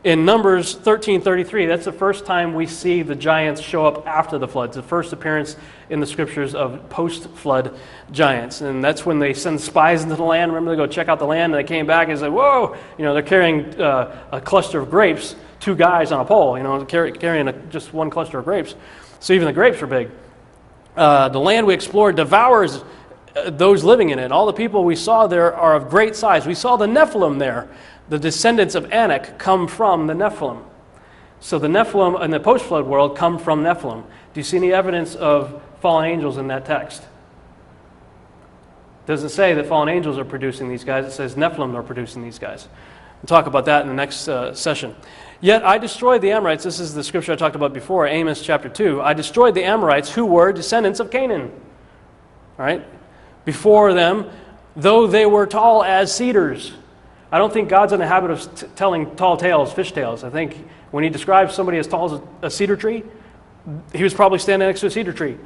In Numbers 13:33, that's the first time we see the giants show up after the flood. It's the first appearance in the scriptures of post-flood giants. And that's when they send spies into the land. Remember, they go check out the land, and they came back and said, whoa, they're carrying a cluster of grapes, 2 guys on a pole, carrying just one cluster of grapes. So even the grapes are big. The land we explored devours those living in it. All the people we saw there are of great size. We saw the Nephilim there. The descendants of Anak come from the Nephilim. So the Nephilim in the post-flood world come from Nephilim. Do you see any evidence of fallen angels in that text? It doesn't say that fallen angels are producing these guys. It says Nephilim are producing these guys. We'll talk about that in the next session. Yet I destroyed the Amorites. This is the scripture I talked about before, Amos chapter 2. I destroyed the Amorites who were descendants of Canaan. All right? Before them, though they were tall as cedars. I don't think God's in the habit of telling tall tales, fish tales. I think when he describes somebody as tall as a cedar tree, he was probably standing next to a cedar tree.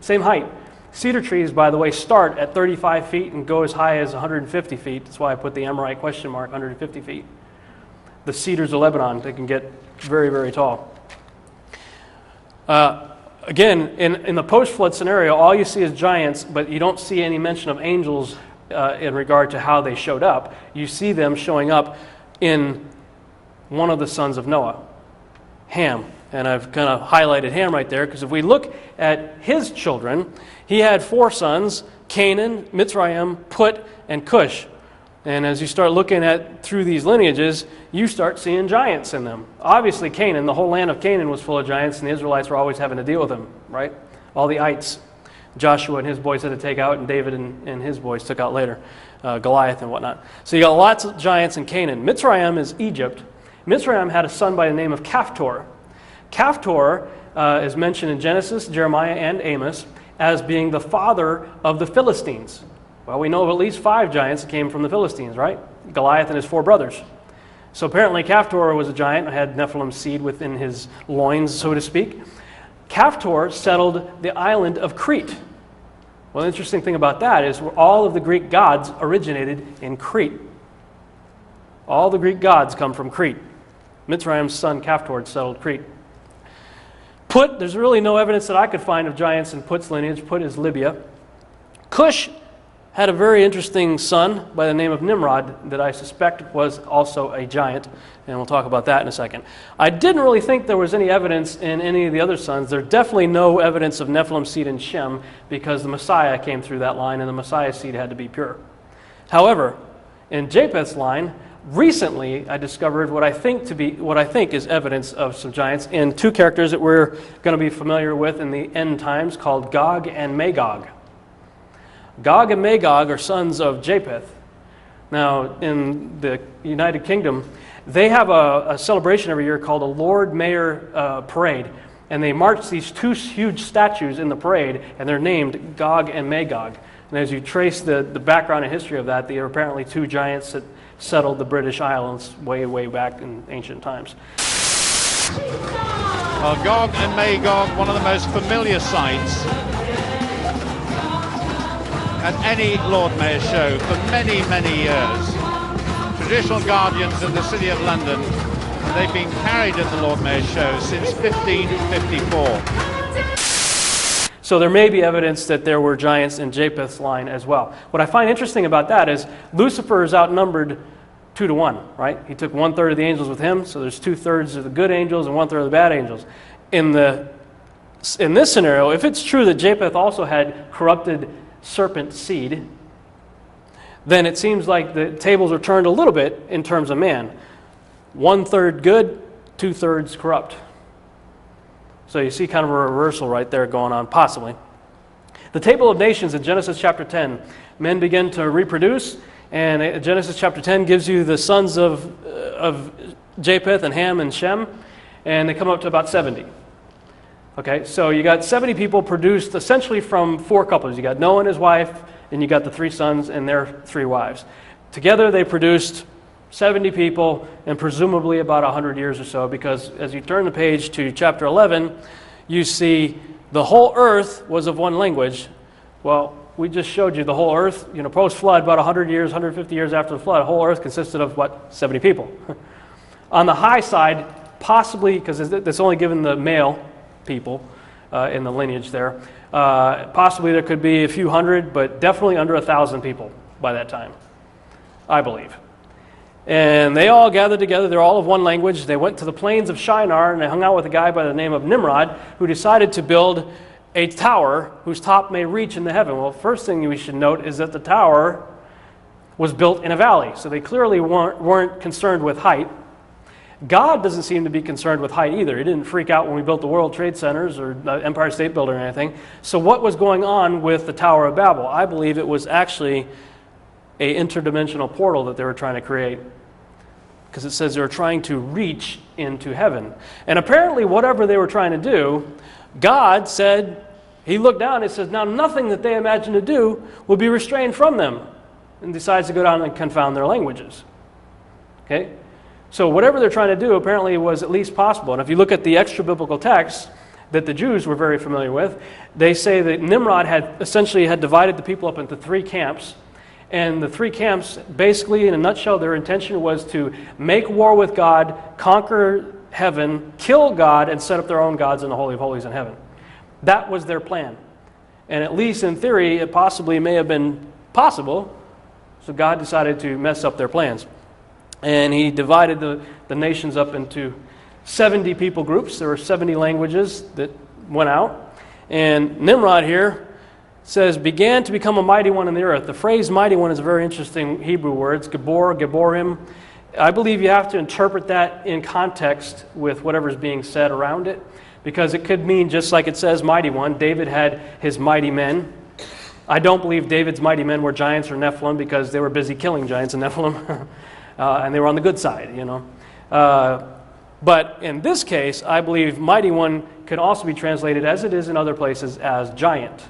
Same height. Cedar trees, by the way, start at 35 feet and go as high as 150 feet. That's why I put the Amorite question mark, 150 feet. The cedars of Lebanon, they can get very, very tall. Again, in the post-flood scenario, all you see is giants, but you don't see any mention of angels in regard to how they showed up. You see them showing up in one of the sons of Noah, Ham. And I've kind of highlighted Ham right there, because if we look at his children, he had 4 sons, Canaan, Mitzrayim, Put, and Cush. And as you start looking at through these lineages, you start seeing giants in them. Obviously Canaan, the whole land of Canaan was full of giants, and the Israelites were always having to deal with them, right? All the ites. Joshua and his boys had to take out, and David and his boys took out later, Goliath and whatnot. So you got lots of giants in Canaan. Mitzrayim is Egypt. Mitzrayim had a son by the name of Caphtor. Caphtor is mentioned in Genesis, Jeremiah, and Amos as being the father of the Philistines. Well, we know of at least 5 giants that came from the Philistines, right? Goliath and his 4 brothers. So apparently Caphtor was a giant, had Nephilim's seed within his loins, so to speak. Caphtor settled the island of Crete. Well, the interesting thing about that is all of the Greek gods originated in Crete. All the Greek gods come from Crete. Mitzrayim's son Caphtor settled Crete. Put, there's really no evidence that I could find of giants in Put's lineage. Put is Libya. Cush had a very interesting son by the name of Nimrod that I suspect was also a giant, and we'll talk about that in a second. I didn't really think there was any evidence in any of the other sons. There's definitely no evidence of Nephilim seed in Shem, because the Messiah came through that line, and the Messiah's seed had to be pure. However, in Japheth's line, recently I discovered what I think is evidence of some giants in 2 characters that we're going to be familiar with in the end times, called Gog and Magog. Gog and Magog are sons of Japheth. Now, in the United Kingdom, they have a celebration every year called a Lord Mayor Parade. And they march these 2 huge statues in the parade, and they're named Gog and Magog. And as you trace the background and history of that, they are apparently 2 giants that settled the British Islands way, way back in ancient times. Well, Gog and Magog, one of the most familiar sights at any Lord Mayor show for many, many years. Traditional guardians of the City of London, they've been carried at the Lord Mayor show since 1554. So there may be evidence that there were giants in Japheth's line as well. What I find interesting about that is Lucifer is outnumbered 2 to 1, right? He took 1/3 of the angels with him, so there's 2/3 of the good angels and 1/3 of the bad angels. In this scenario, if it's true that Japheth also had corrupted serpent seed, then it seems like the tables are turned a little bit in terms of man. 1/3 good, 2/3 corrupt. So you see kind of a reversal right there going on, possibly. The table of nations in Genesis chapter 10, men begin to reproduce, and Genesis chapter 10 gives you the sons of Japheth and Ham and Shem, and they come up to about 70. Okay, so you got 70 people produced essentially from 4 couples. You got Noah and his wife, and you got the 3 sons and their 3 wives. Together they produced 70 people, and presumably about 100 years or so, because as you turn the page to chapter 11, you see the whole earth was of one language. Well, we just showed you the whole earth, post-flood, about 100 years, 150 years after the flood, the whole earth consisted of, 70 people. On the high side, possibly, because it's only given the male people in the lineage there, possibly there could be a few hundred, but definitely under 1,000 people by that time, I believe. And they all gathered together. They're all of one language. They went to the plains of Shinar, and they hung out with a guy by the name of Nimrod, who decided to build a tower whose top may reach into heaven. Well, first thing we should note is that the tower was built in a valley, so they clearly weren't concerned with height. God doesn't seem to be concerned with height either. He didn't freak out when we built the World Trade Centers or the Empire State Building or anything. So what was going on with the Tower of Babel? I believe it was actually an interdimensional portal that they were trying to create, because it says they were trying to reach into heaven. And apparently whatever they were trying to do, God said, he looked down and says, now nothing that they imagine to do will be restrained from them, and decides to go down and confound their languages. Okay? So whatever they're trying to do apparently was at least possible. And if you look at the extra-biblical texts that the Jews were very familiar with, they say that Nimrod had essentially divided the people up into 3 camps. And the 3 camps, basically, in a nutshell, their intention was to make war with God, conquer heaven, kill God, and set up their own gods in the Holy of Holies in heaven. That was their plan. And at least in theory, it possibly may have been possible. So God decided to mess up their plans. And he divided the nations up into 70 people groups. There were 70 languages that went out. And Nimrod here says, began to become a mighty one in the earth. The phrase mighty one is a very interesting Hebrew word. It's Gabor, Gaborim. I believe you have to interpret that in context with whatever's being said around it, because it could mean, just like it says, mighty one. David had his mighty men. I don't believe David's mighty men were giants or Nephilim, because they were busy killing giants and Nephilim, and they were on the good side, you know. But in this case, I believe mighty one could also be translated, as it is in other places, as giant.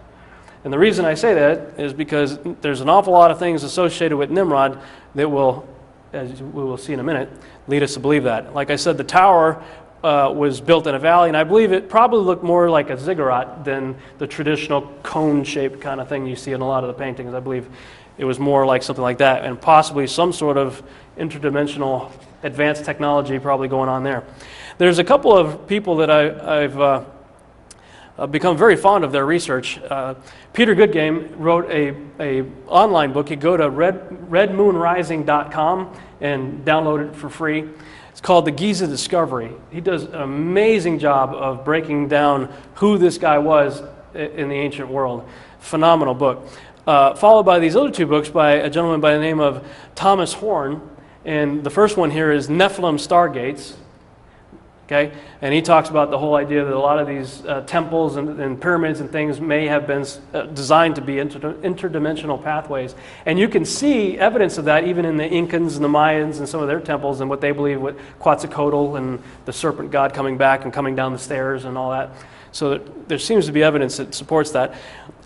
And the reason I say that is because there's an awful lot of things associated with Nimrod that will, as we will see in a minute, lead us to believe that. Like I said, the tower was built in a valley, and I believe it probably looked more like a ziggurat than the traditional cone-shaped kind of thing you see in a lot of the paintings. I believe it was more like something like that, and possibly some sort of interdimensional advanced technology probably going on there. There's a couple of people that I've become very fond of their research. Peter Goodgame wrote a online book. You go to redmoonrising.com and download it for free. It's called The Giza Discovery. He does an amazing job of breaking down who this guy was in the ancient world. Phenomenal book. Followed by these other 2 books by a gentleman by the name of Thomas Horn. And the first one here is Nephilim Stargates. Okay? And he talks about the whole idea that a lot of these temples and pyramids and things may have been designed to be interdimensional pathways. And you can see evidence of that even in the Incans and the Mayans and some of their temples and what they believe with Quetzalcoatl and the serpent god coming back and coming down the stairs and all that. So there seems to be evidence that supports that.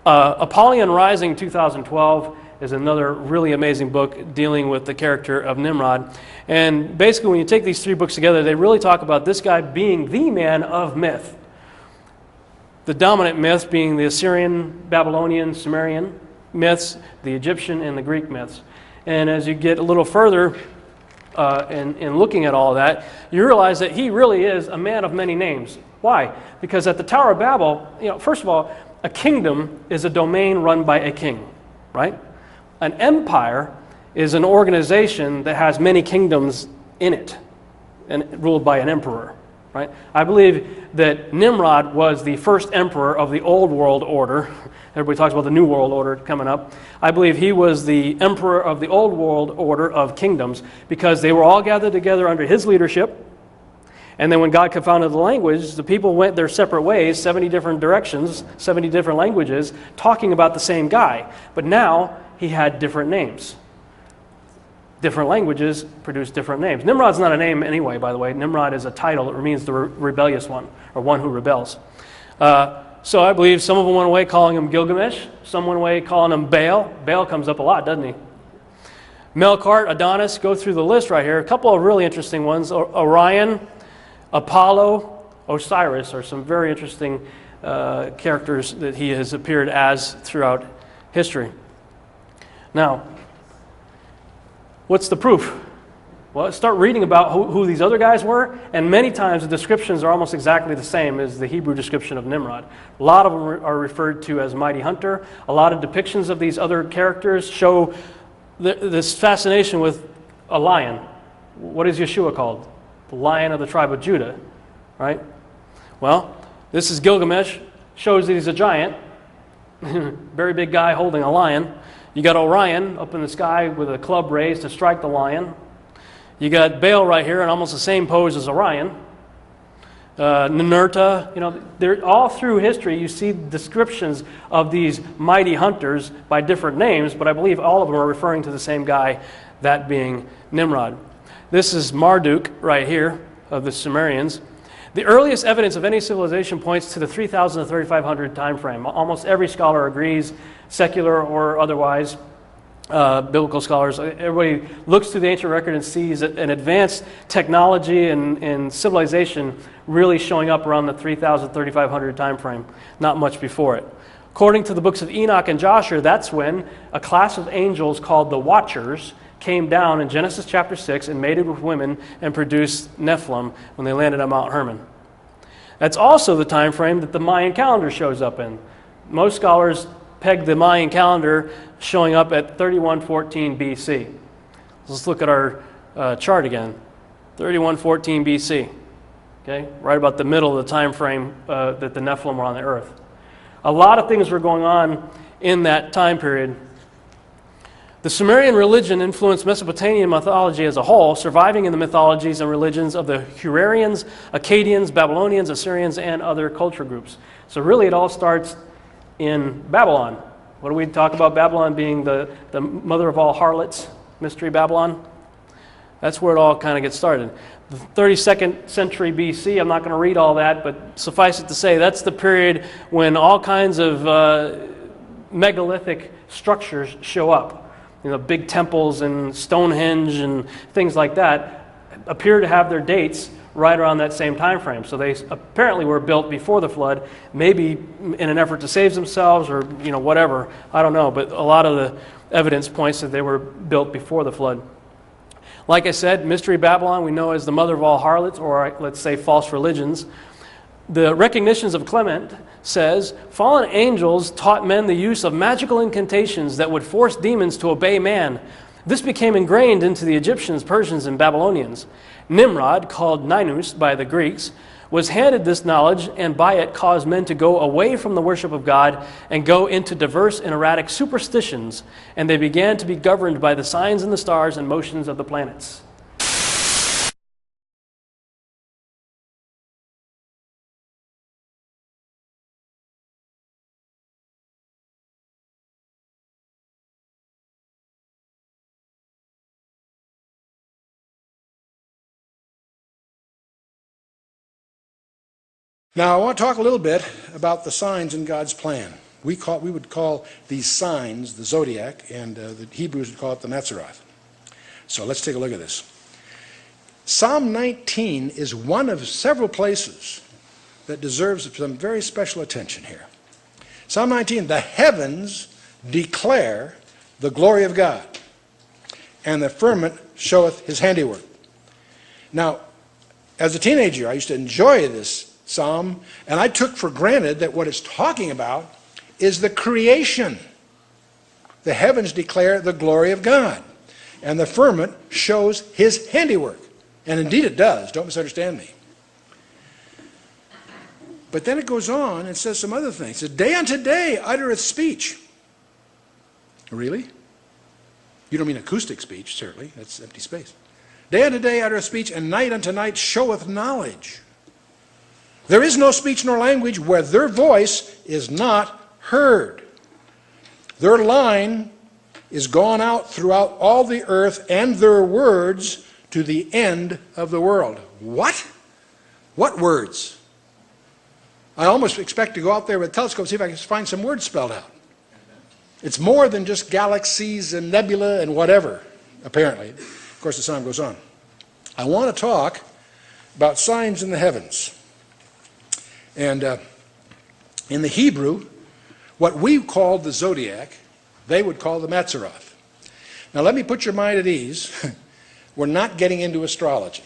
Apollyon Rising 2012 is another really amazing book dealing with the character of Nimrod. And basically, when you take these 3 books together, they really talk about this guy being the man of myth. The dominant myths being the Assyrian, Babylonian, Sumerian myths, the Egyptian, and the Greek myths. And as you get a little further in looking at all of that, you realize that he really is a man of many names. Why? Because at the Tower of Babel, first of all, a kingdom is a domain run by a king, right? An empire is an organization that has many kingdoms in it and ruled by an emperor, right? I believe that Nimrod was the first emperor of the old world order. Everybody talks about the new world order coming up. I believe he was the emperor of the old world order of kingdoms because they were all gathered together under his leadership. And then when God confounded the language, the people went their separate ways, 70 different directions, 70 different languages, talking about the same guy. But now he had different names. Different languages produce different names. Nimrod's not a name anyway, by the way. Nimrod is a title. It means the rebellious one, or one who rebels. So I believe some of them went away calling him Gilgamesh. Some went away calling him Baal. Baal comes up a lot, doesn't he? Melkart, Adonis, go through the list right here. A couple of really interesting ones. Orion, Apollo, Osiris are some very interesting characters that he has appeared as throughout history. Now, what's the proof? Well, start reading about who these other guys were, and many times the descriptions are almost exactly the same as the Hebrew description of Nimrod. A lot of them are referred to as mighty hunter. A lot of depictions of these other characters show this fascination with a lion. What is Yeshua called? The Lion of the tribe of Judah, right? Well, this is Gilgamesh, shows that he's a giant, very big guy holding a lion. You got Orion up in the sky with a club raised to strike the lion. You got Baal right here in almost the same pose as Orion. Ninurta, they're all through history. You see descriptions of these mighty hunters by different names, but I believe all of them are referring to the same guy, that being Nimrod. This is Marduk right here of the Sumerians. The earliest evidence of any civilization points to the 3000 to 3500 time frame. Almost every scholar agrees, secular or otherwise. Biblical scholars, everybody looks through the ancient record and sees an advanced technology and civilization really showing up around the 3000, 3500 time frame, not much before it. According to the books of Enoch and Joshua, that's when a class of angels called the Watchers came down in Genesis chapter 6 and mated with women and produced Nephilim when they landed on Mount Hermon. That's also the time frame that the Mayan calendar shows up in. Most scholars peg the Mayan calendar showing up at 3114 BC. Let's look at our chart again. 3114 BC. Okay, right about the middle of the time frame that the Nephilim were on the earth. A lot of things were going on in that time period. The Sumerian religion influenced Mesopotamian mythology as a whole, surviving in the mythologies and religions of the Hurarians, Akkadians, Babylonians, Assyrians, and other culture groups. So really it all starts in Babylon. What do we talk about Babylon being the mother of all harlots, Mystery Babylon? That's where it all kind of gets started. The 32nd century BC, I'm not going to read all that, but suffice it to say, that's the period when all kinds of megalithic structures show up. Big temples and Stonehenge and things like that appear to have their dates right around that same time frame. So they apparently were built before the flood, maybe in an effort to save themselves or whatever. I don't know, but a lot of the evidence points that they were built before the flood. Like I said, Mystery Babylon we know as the mother of all harlots, or let's say false religions. The Recognitions of Clement says, fallen angels taught men the use of magical incantations that would force demons to obey man. This became ingrained into the Egyptians, Persians, and Babylonians. Nimrod, called Ninus by the Greeks, was handed this knowledge and by it caused men to go away from the worship of God and go into diverse and erratic superstitions, and they began to be governed by the signs in the stars and motions of the planets. Now, I want to talk a little bit about the signs in God's plan. We would call these signs the zodiac, and the Hebrews would call it the Metzeroth. So let's take a look at this. Psalm 19 is one of several places that deserves some very special attention here. Psalm 19, the heavens declare the glory of God, and the firmament showeth his handiwork. Now, as a teenager, I used to enjoy this psalm, and I took for granted that what it's talking about is the creation. The heavens declare the glory of God, and the firmament shows his handiwork. And indeed it does, don't misunderstand me. But then it goes on and says some other things. It says, day unto day uttereth speech. Really? You don't mean acoustic speech, certainly. That's empty space. Day unto day uttereth speech, and night unto night showeth knowledge. There is no speech nor language where their voice is not heard. Their line is gone out throughout all the earth, and their words to the end of the world. What? What words? I almost expect to go out there with a telescope and see if I can find some words spelled out. It's more than just galaxies and nebula and whatever, apparently. Of course, the psalm goes on. I want to talk about signs in the heavens. And in the Hebrew, what we call the zodiac, they would call the Metzeroth. Now let me put your mind at ease. We're not getting into astrology.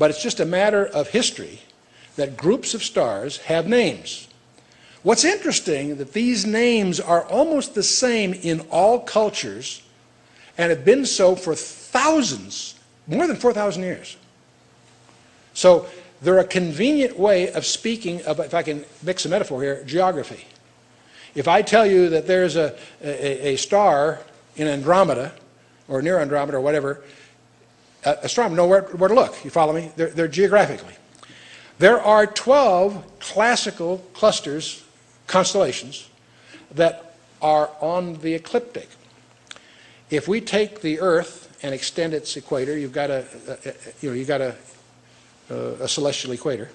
But it's just a matter of history that groups of stars have names. What's interesting that these names are almost the same in all cultures and have been so for thousands, more than 4,000 years. So they're a convenient way of speaking of, if I can mix a metaphor here, geography. If I tell you that there's a star in Andromeda, or near Andromeda, or whatever, astronomers know where to look. You follow me? They're geographically. There are 12 classical clusters, constellations, that are on the ecliptic. If we take the Earth and extend its equator, you've got a celestial equator.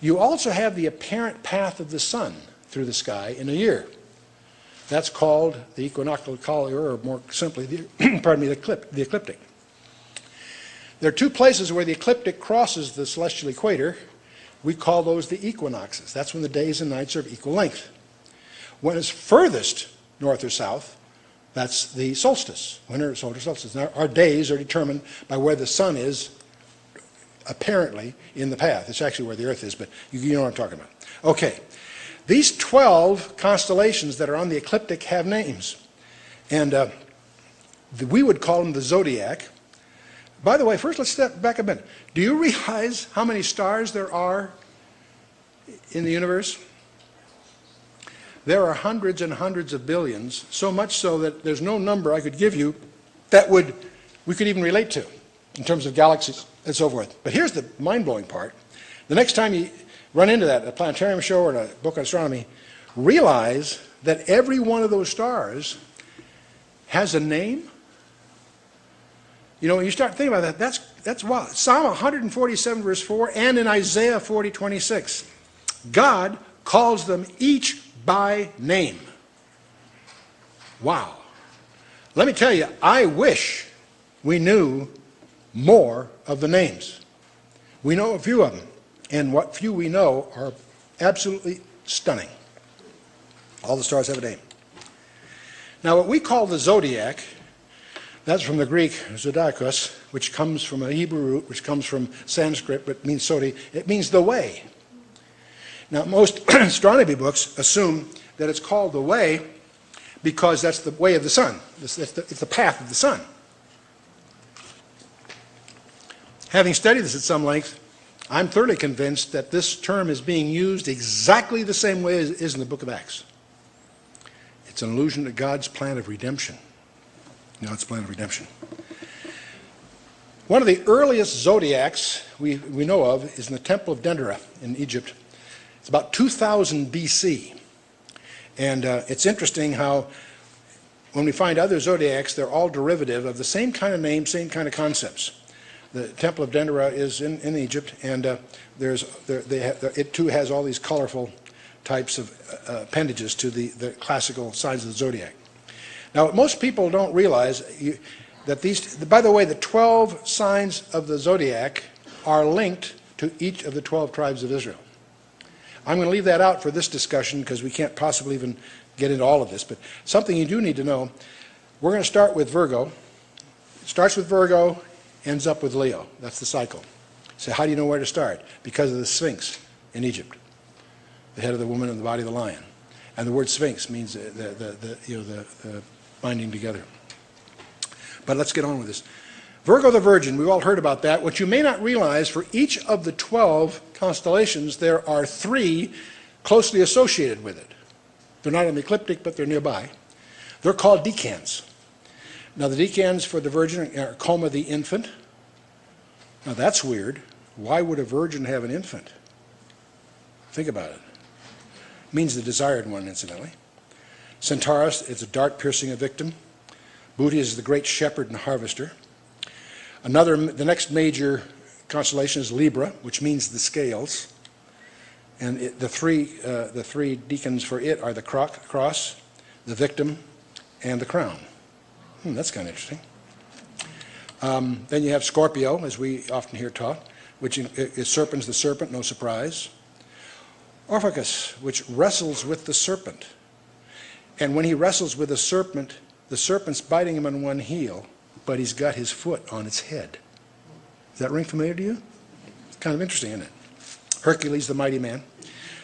You also have the apparent path of the sun through the sky in a year. That's called the equinoctial color, or more simply, the ecliptic. There are two places where the ecliptic crosses the celestial equator. We call those the equinoxes. That's when the days and nights are of equal length. When it's furthest north or south, that's the solstice, winter, solar solstice. Now, our days are determined by where the sun is apparently in the path. It's actually where the Earth is, but you know what I'm talking about. Okay. These 12 constellations that are on the ecliptic have names. And we would call them the zodiac. By the way, first let's step back a minute. Do you realize how many stars there are in the universe? There are hundreds and hundreds of billions, so much so that there's no number I could give you that we could even relate to in terms of galaxies and so forth. But here's the mind-blowing part. The next time you run into that at a planetarium show or in a book on astronomy, realize that every one of those stars has a name. You know, when you start thinking about that, that's wild. Psalm 147 verse 4 and in Isaiah 40:26, God calls them each by name. Wow. Let me tell you, I wish we knew more of the names. We know a few of them, and what few we know are absolutely stunning. All the stars have a name. Now, what we call the zodiac, that's from the Greek zodiakos, which comes from a Hebrew root, which comes from Sanskrit, but means sodi. It means the way. Now, most astronomy books assume that it's called the way because that's the way of the sun. It's the path of the sun. Having studied this at some length, I'm thoroughly convinced that this term is being used exactly the same way as it is in the book of Acts. It's an allusion to God's plan of redemption. God's plan of redemption. One of the earliest zodiacs we know of is in the Temple of Dendera in Egypt. It's about 2000 BC. And it's interesting how when we find other zodiacs, they're all derivative of the same kind of name, same kind of concepts. The Temple of Dendera is in Egypt, and it too has all these colorful types of appendages to the classical signs of the zodiac. Now, what most people don't realize that by the way, the 12 signs of the zodiac are linked to each of the 12 tribes of Israel. I'm going to leave that out for this discussion because we can't possibly even get into all of this, but something you do need to know. We're going to start with Virgo. It starts with Virgo, ends up with Leo. That's the cycle. So how do you know where to start? Because of the Sphinx in Egypt, the head of the woman and the body of the lion. And the word Sphinx means the binding together. But let's get on with this. Virgo the Virgin, we've all heard about that. What you may not realize, for each of the 12 constellations, there are 3 closely associated with it. They're not on the ecliptic, but they're nearby. They're called decans. Now, the decans for the Virgin are Coma the infant. Now, that's weird. Why would a virgin have an infant? Think about it. It means the desired one, incidentally. Centaurus, it's a dart piercing a victim. Booty is the great shepherd and harvester. The next major constellation is Libra, which means the scales. And the three decans for it are the cross, the victim, and the crown. That's kind of interesting. Then you have Scorpio, as we often hear taught, which is serpent's the serpent, no surprise. Orpheus, which wrestles with the serpent. And when he wrestles with the serpent's biting him on one heel, but he's got his foot on its head. Does that ring familiar to you? It's kind of interesting, isn't it? Hercules, the mighty man.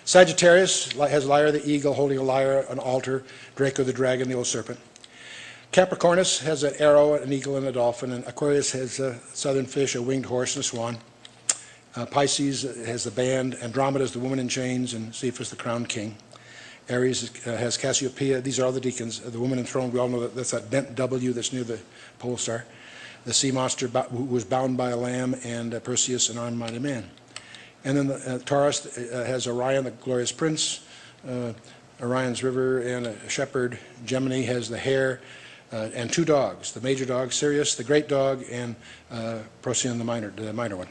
Sagittarius has Lyra the eagle holding a lyre, an altar, Draco the dragon, the old serpent. Capricornus has an arrow, an eagle, and a dolphin, and Aquarius has a southern fish, a winged horse, and a swan. Pisces has the band, Andromeda is the woman in chains, and Cephas the crowned king. Aries has Cassiopeia. These are all the deacons. The woman enthroned, we all know that's that bent W that's near the pole star. The sea monster who was bound by a lamb, and Perseus, an armed mighty man. And then Taurus has Orion, the glorious prince, Orion's river, and a shepherd. Gemini has the hare, and two dogs, the major dog, Sirius, the great dog, and Procyon, the minor one.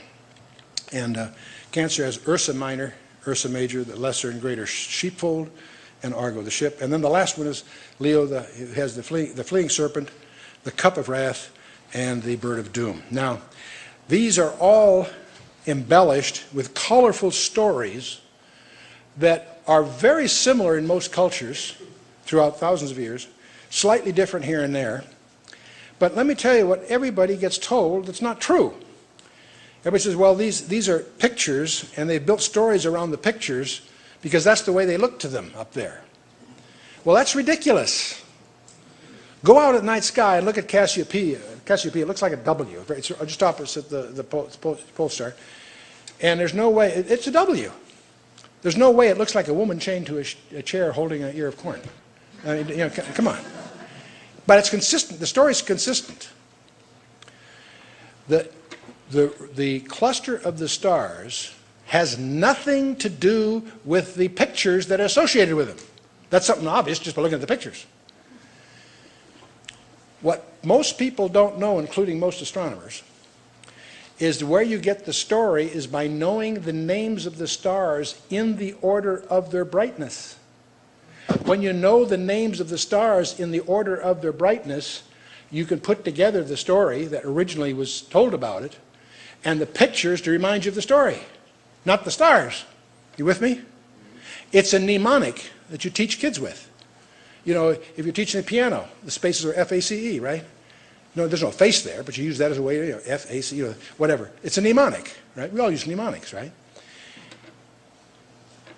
And Cancer has Ursa Minor, Ursa Major, the lesser and greater sheepfold, and Argo, the ship. And then the last one is Leo, who has the fleeing serpent, the cup of wrath, and the bird of doom. Now, these are all embellished with colorful stories that are very similar in most cultures throughout thousands of years, slightly different here and there. But let me tell you what everybody gets told that's not true. Everybody says, well, these are pictures, and they built stories around the pictures because that's the way they look to them up there. Well, that's ridiculous. Go out at night sky and look at Cassiopeia. Cassiopeia looks like a W. It's just opposite the pole star. And there's no way, it's a W. There's no way it looks like a woman chained to a chair holding an ear of corn. I mean, you know, come on. But it's consistent. The story's consistent. The cluster of the stars has nothing to do with the pictures that are associated with them. That's something obvious just by looking at the pictures. What most people don't know, including most astronomers, is where you get the story is by knowing the names of the stars in the order of their brightness. When you know the names of the stars in the order of their brightness, you can put together the story that originally was told about it and the pictures to remind you of the story, not the stars. You with me? It's a mnemonic that you teach kids with. You know, if you're teaching the piano, the spaces are F-A-C-E, right? No, there's no face there, but you use that as a way, you know, F-A-C-E, or whatever. It's a mnemonic, right? We all use mnemonics, right?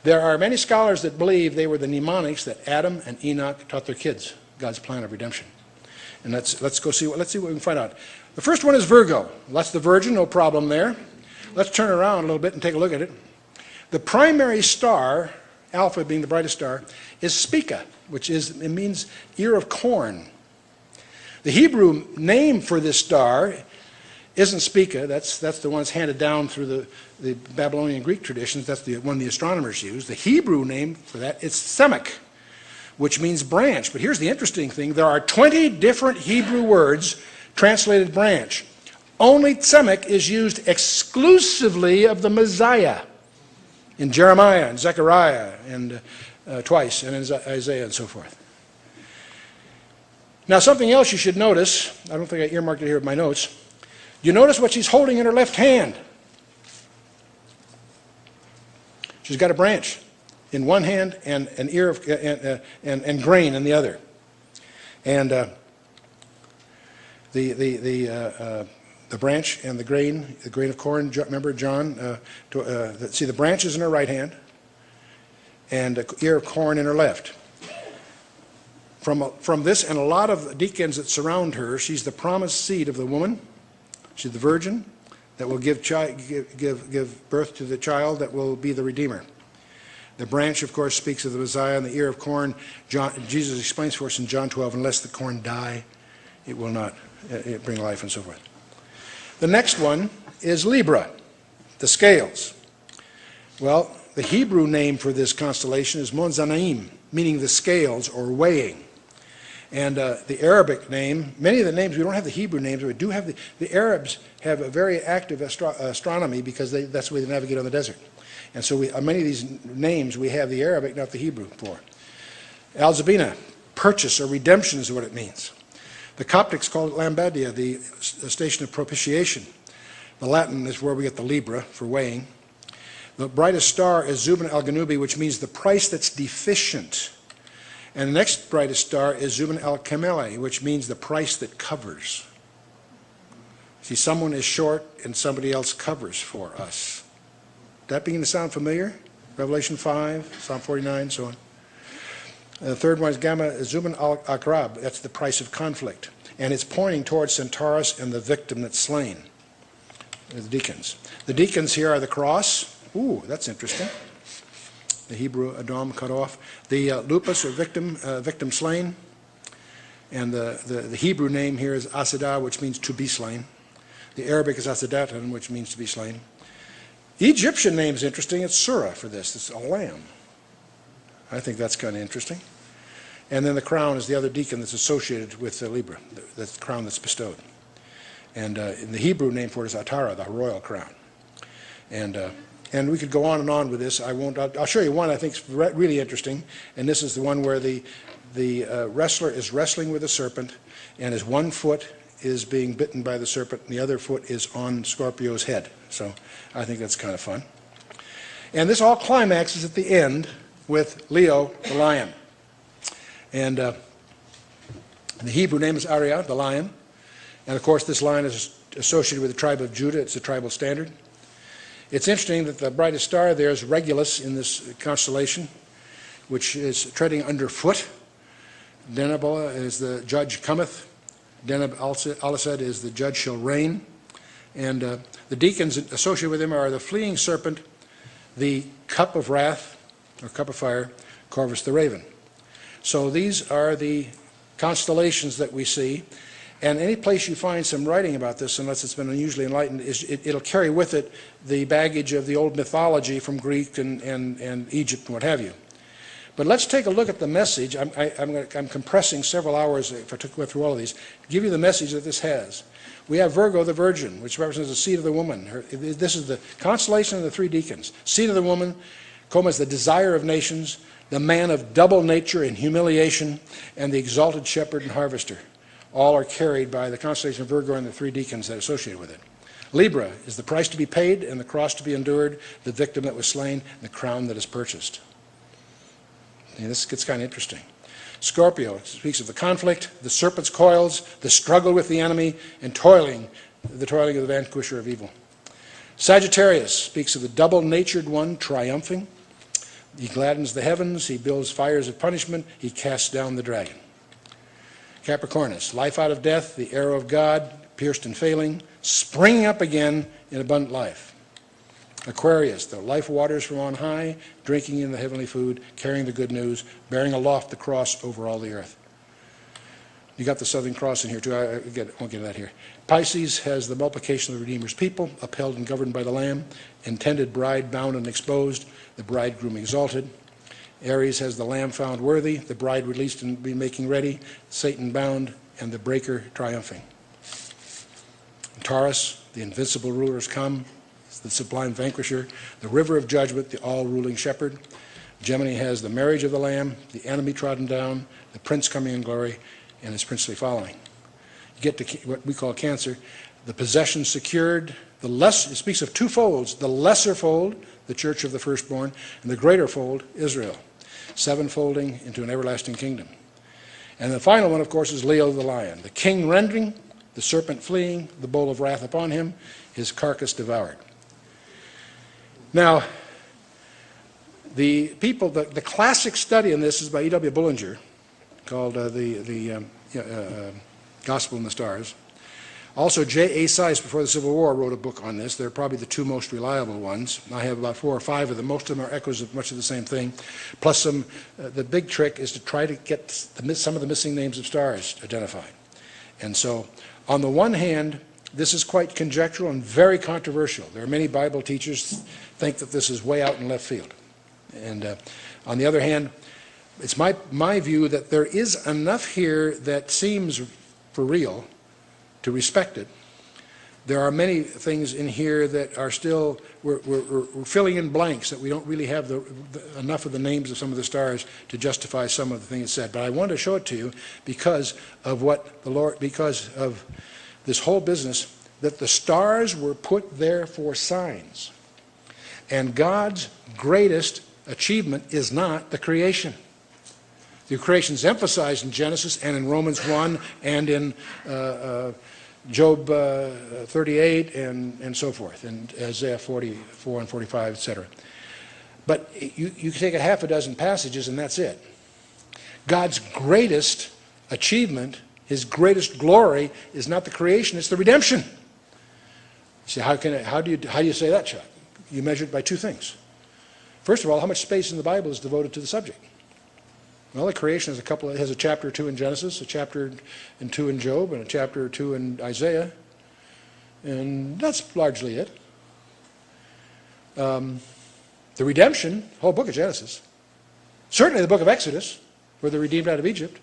There are many scholars that believe they were the mnemonics that Adam and Enoch taught their kids, God's plan of redemption. And let's see what we can find out. The first one is Virgo. That's the Virgin, no problem there. Let's turn around a little bit and take a look at it. The primary star, Alpha being the brightest star, is Spica, which means ear of corn. The Hebrew name for this star isn't Spica. That's the one that's handed down through the Babylonian Greek traditions. That's the one the astronomers use. The Hebrew name for that is Semek, which means branch. But here's the interesting thing. There are 20 different Hebrew words translated branch. Only Semek is used exclusively of the Messiah in Jeremiah and Zechariah and twice, and in Isaiah and so forth. Now, something else you should notice, I don't think I earmarked it here in my notes. You notice what she's holding in her left hand. She's got a branch in one hand and an ear of, and grain in the other. And the branch and the grain of corn, remember John? See, the branch is in her right hand and an ear of corn in her left. From this and a lot of deacons that surround her, she's the promised seed of the woman. She's the virgin that will give birth to the child that will be the Redeemer. The branch, of course, speaks of the Messiah, and the ear of corn, Jesus explains for us in John 12, unless the corn die, it will not bring life and so forth. The next one is Libra, the scales. Well, the Hebrew name for this constellation is Monzanaim, meaning the scales or weighing. And the Arabic name, many of the names, we don't have the Hebrew names, but we do have the Arabs have a very active astronomy because that's the way they navigate on the desert. And so many of these names we have the Arabic, not the Hebrew for. Al-Zabina, purchase or redemption is what it means. The Coptics call it Lambadia, the station of propitiation. The Latin is where we get the Libra for weighing. The brightest star is Zubin al-Ganubi, which means the price that's deficient. And the next brightest star is Zubin al-Kameli, which means the price that covers. See, someone is short and somebody else covers for us. That beginning to sound familiar? Revelation 5, Psalm 49, so on. The third one is Gamma Zuban al-Akrab. That's the price of conflict. And it's pointing towards Centaurus and the victim that's slain. The deacons. The deacons here are the cross. Ooh, that's interesting. The Hebrew Adam cut off. The lupus, or victim slain. And the Hebrew name here is Asidah, which means to be slain. The Arabic is Asidatan, which means to be slain. The Egyptian name is interesting. It's Surah for this. It's a lamb. I think that's kind of interesting. And then the crown is the other deacon that's associated with the Libra, the crown that's bestowed. And the Hebrew name for it is Atara, the royal crown. And we could go on and on with this. I won't. I'll show you one I think is really interesting. And this is the one where the wrestler is wrestling with a serpent, and his one foot is being bitten by the serpent, and the other foot is on Scorpio's head. So I think that's kind of fun. And this all climaxes at the end with Leo, the lion. And the Hebrew name is Ariah, the lion. And of course, this lion is associated with the tribe of Judah. It's a tribal standard. It's interesting that the brightest star there is Regulus in this constellation, which is treading underfoot. Deneb is the judge cometh. Deneb Alisad is the judge shall reign. And the deacons associated with him are the fleeing serpent, the cup of wrath, or cup of fire, Corvus the raven. So these are the constellations that we see. And any place you find some writing about this, unless it's been unusually enlightened, it'll carry with it the baggage of the old mythology from Greek and Egypt and what have you. But let's take a look at the message. I'm compressing several hours, if I go through all of these, to give you the message that this has. We have Virgo, the virgin, which represents the seed of the woman. This is the constellation of the three deacons. Seed of the woman, Coma is the desire of nations, the man of double nature and humiliation, and the exalted shepherd and harvester. All are carried by the constellation of Virgo and the three deacons that are associated with it. Libra is the price to be paid and the cross to be endured, the victim that was slain, and the crown that is purchased. And this gets kind of interesting. Scorpio speaks of the conflict, the serpent's coils, the struggle with the enemy, and the toiling of the vanquisher of evil. Sagittarius speaks of the double-natured one triumphing. He gladdens the heavens, he builds fires of punishment, he casts down the dragon. Capricornus, life out of death, the arrow of God, pierced and failing, springing up again in abundant life. Aquarius, the life waters from on high, drinking in the heavenly food, carrying the good news, bearing aloft the cross over all the earth. You got the Southern Cross in here too. I won't get to that here. Pisces has the multiplication of the Redeemer's people, upheld and governed by the Lamb, intended bride bound and exposed, the bridegroom exalted. Aries has the Lamb found worthy, the bride released and be making ready, Satan bound, and the breaker triumphing. Taurus, the invincible rulers come, the sublime vanquisher, the river of judgment, the all-ruling shepherd. Gemini has the marriage of the Lamb, the enemy trodden down, the prince coming in glory, and his princely following. You get to what we call Cancer, the possession secured. It speaks of two folds, the lesser fold, the church of the firstborn, and the greater fold, Israel, sevenfolding into an everlasting kingdom. And the final one, of course, is Leo the lion, the king rending, the serpent fleeing, the bowl of wrath upon him, his carcass devoured. Now, the classic study in this is by E.W. Bullinger, called the Gospel in the Stars. Also, J.A. Seiss, before the Civil War, wrote a book on this. They're probably the two most reliable ones. I have about 4 or 5 of them. Most of them are echoes of much of the same thing. Plus, the big trick is to try to get some of the missing names of stars identified. And so, on the one hand, this is quite conjectural and very controversial. There are many Bible teachers think that this is way out in left field. And on the other hand, it's my view that there is enough here that seems for real to respect it. There are many things in here that are still, we're filling in blanks, that we don't really have enough of the names of some of the stars to justify some of the things said. But I wanted to show it to you because of because of this whole business, that the stars were put there for signs. And God's greatest achievement is not the creation. The creation is emphasized in Genesis and in Romans 1 and in Job 38 and so forth, and Isaiah 44 and 45, etc. But you can take a half a dozen passages and that's it. God's greatest achievement, his greatest glory, is not the creation, it's the redemption. See, how do you say that, Chuck? You measure it by two things. First of all, how much space in the Bible is devoted to the subject? Well, the creation has a chapter or two in Genesis, a chapter and two in Job, and a chapter or two in Isaiah, and that's largely it. The redemption, whole book of Genesis, certainly the book of Exodus, where they're redeemed out of Egypt,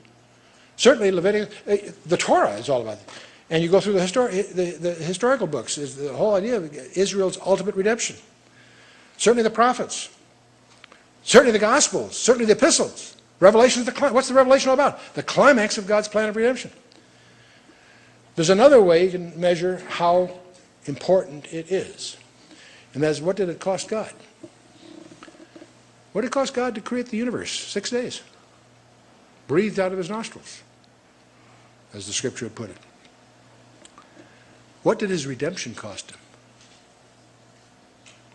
certainly Leviticus, the Torah is all about it. And you go through the historical books, is the whole idea of Israel's ultimate redemption. Certainly the prophets, certainly the Gospels, certainly the epistles. Revelation is what's the Revelation all about? The climax of God's plan of redemption. There's another way you can measure how important it is, and that is, what did it cost God? What did it cost God to create the universe? 6 days. Breathed out of his nostrils, as the scripture would put it. What did his redemption cost him?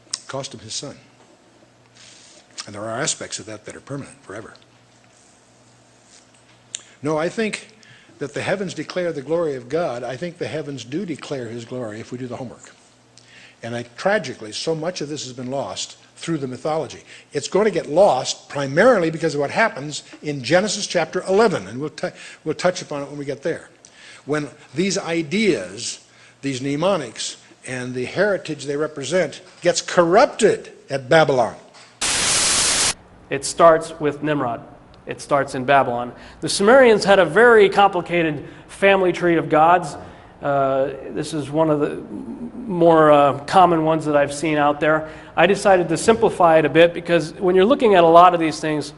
It cost him his son. And there are aspects of that that are permanent, forever. No, I think that the heavens declare the glory of God. I think the heavens do declare his glory if we do the homework. And tragically, so much of this has been lost through the mythology. It's going to get lost primarily because of what happens in Genesis chapter 11, and we'll touch upon it when we get there. When these ideas, these mnemonics, and the heritage they represent gets corrupted at Babylon. It starts with Nimrod. It starts in Babylon. The Sumerians had a very complicated family tree of gods. This is one of the more common ones that I've seen out there. I decided to simplify it a bit because when you're looking at a lot of these things,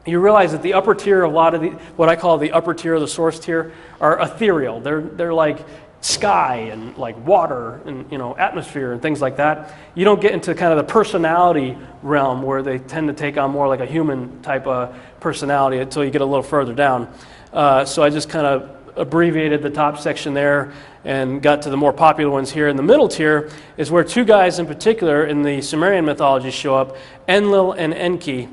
you realize that the upper tier, a lot of what I call the upper tier, the source tier, are ethereal. They're like sky and like water and atmosphere and things like that. You don't get into kind of the personality realm where they tend to take on more like a human type of personality until you get a little further down. So I just kind of abbreviated the top section there and got to the more popular ones here. In the middle tier is where two guys in particular in the Sumerian mythology show up, Enlil and Enki.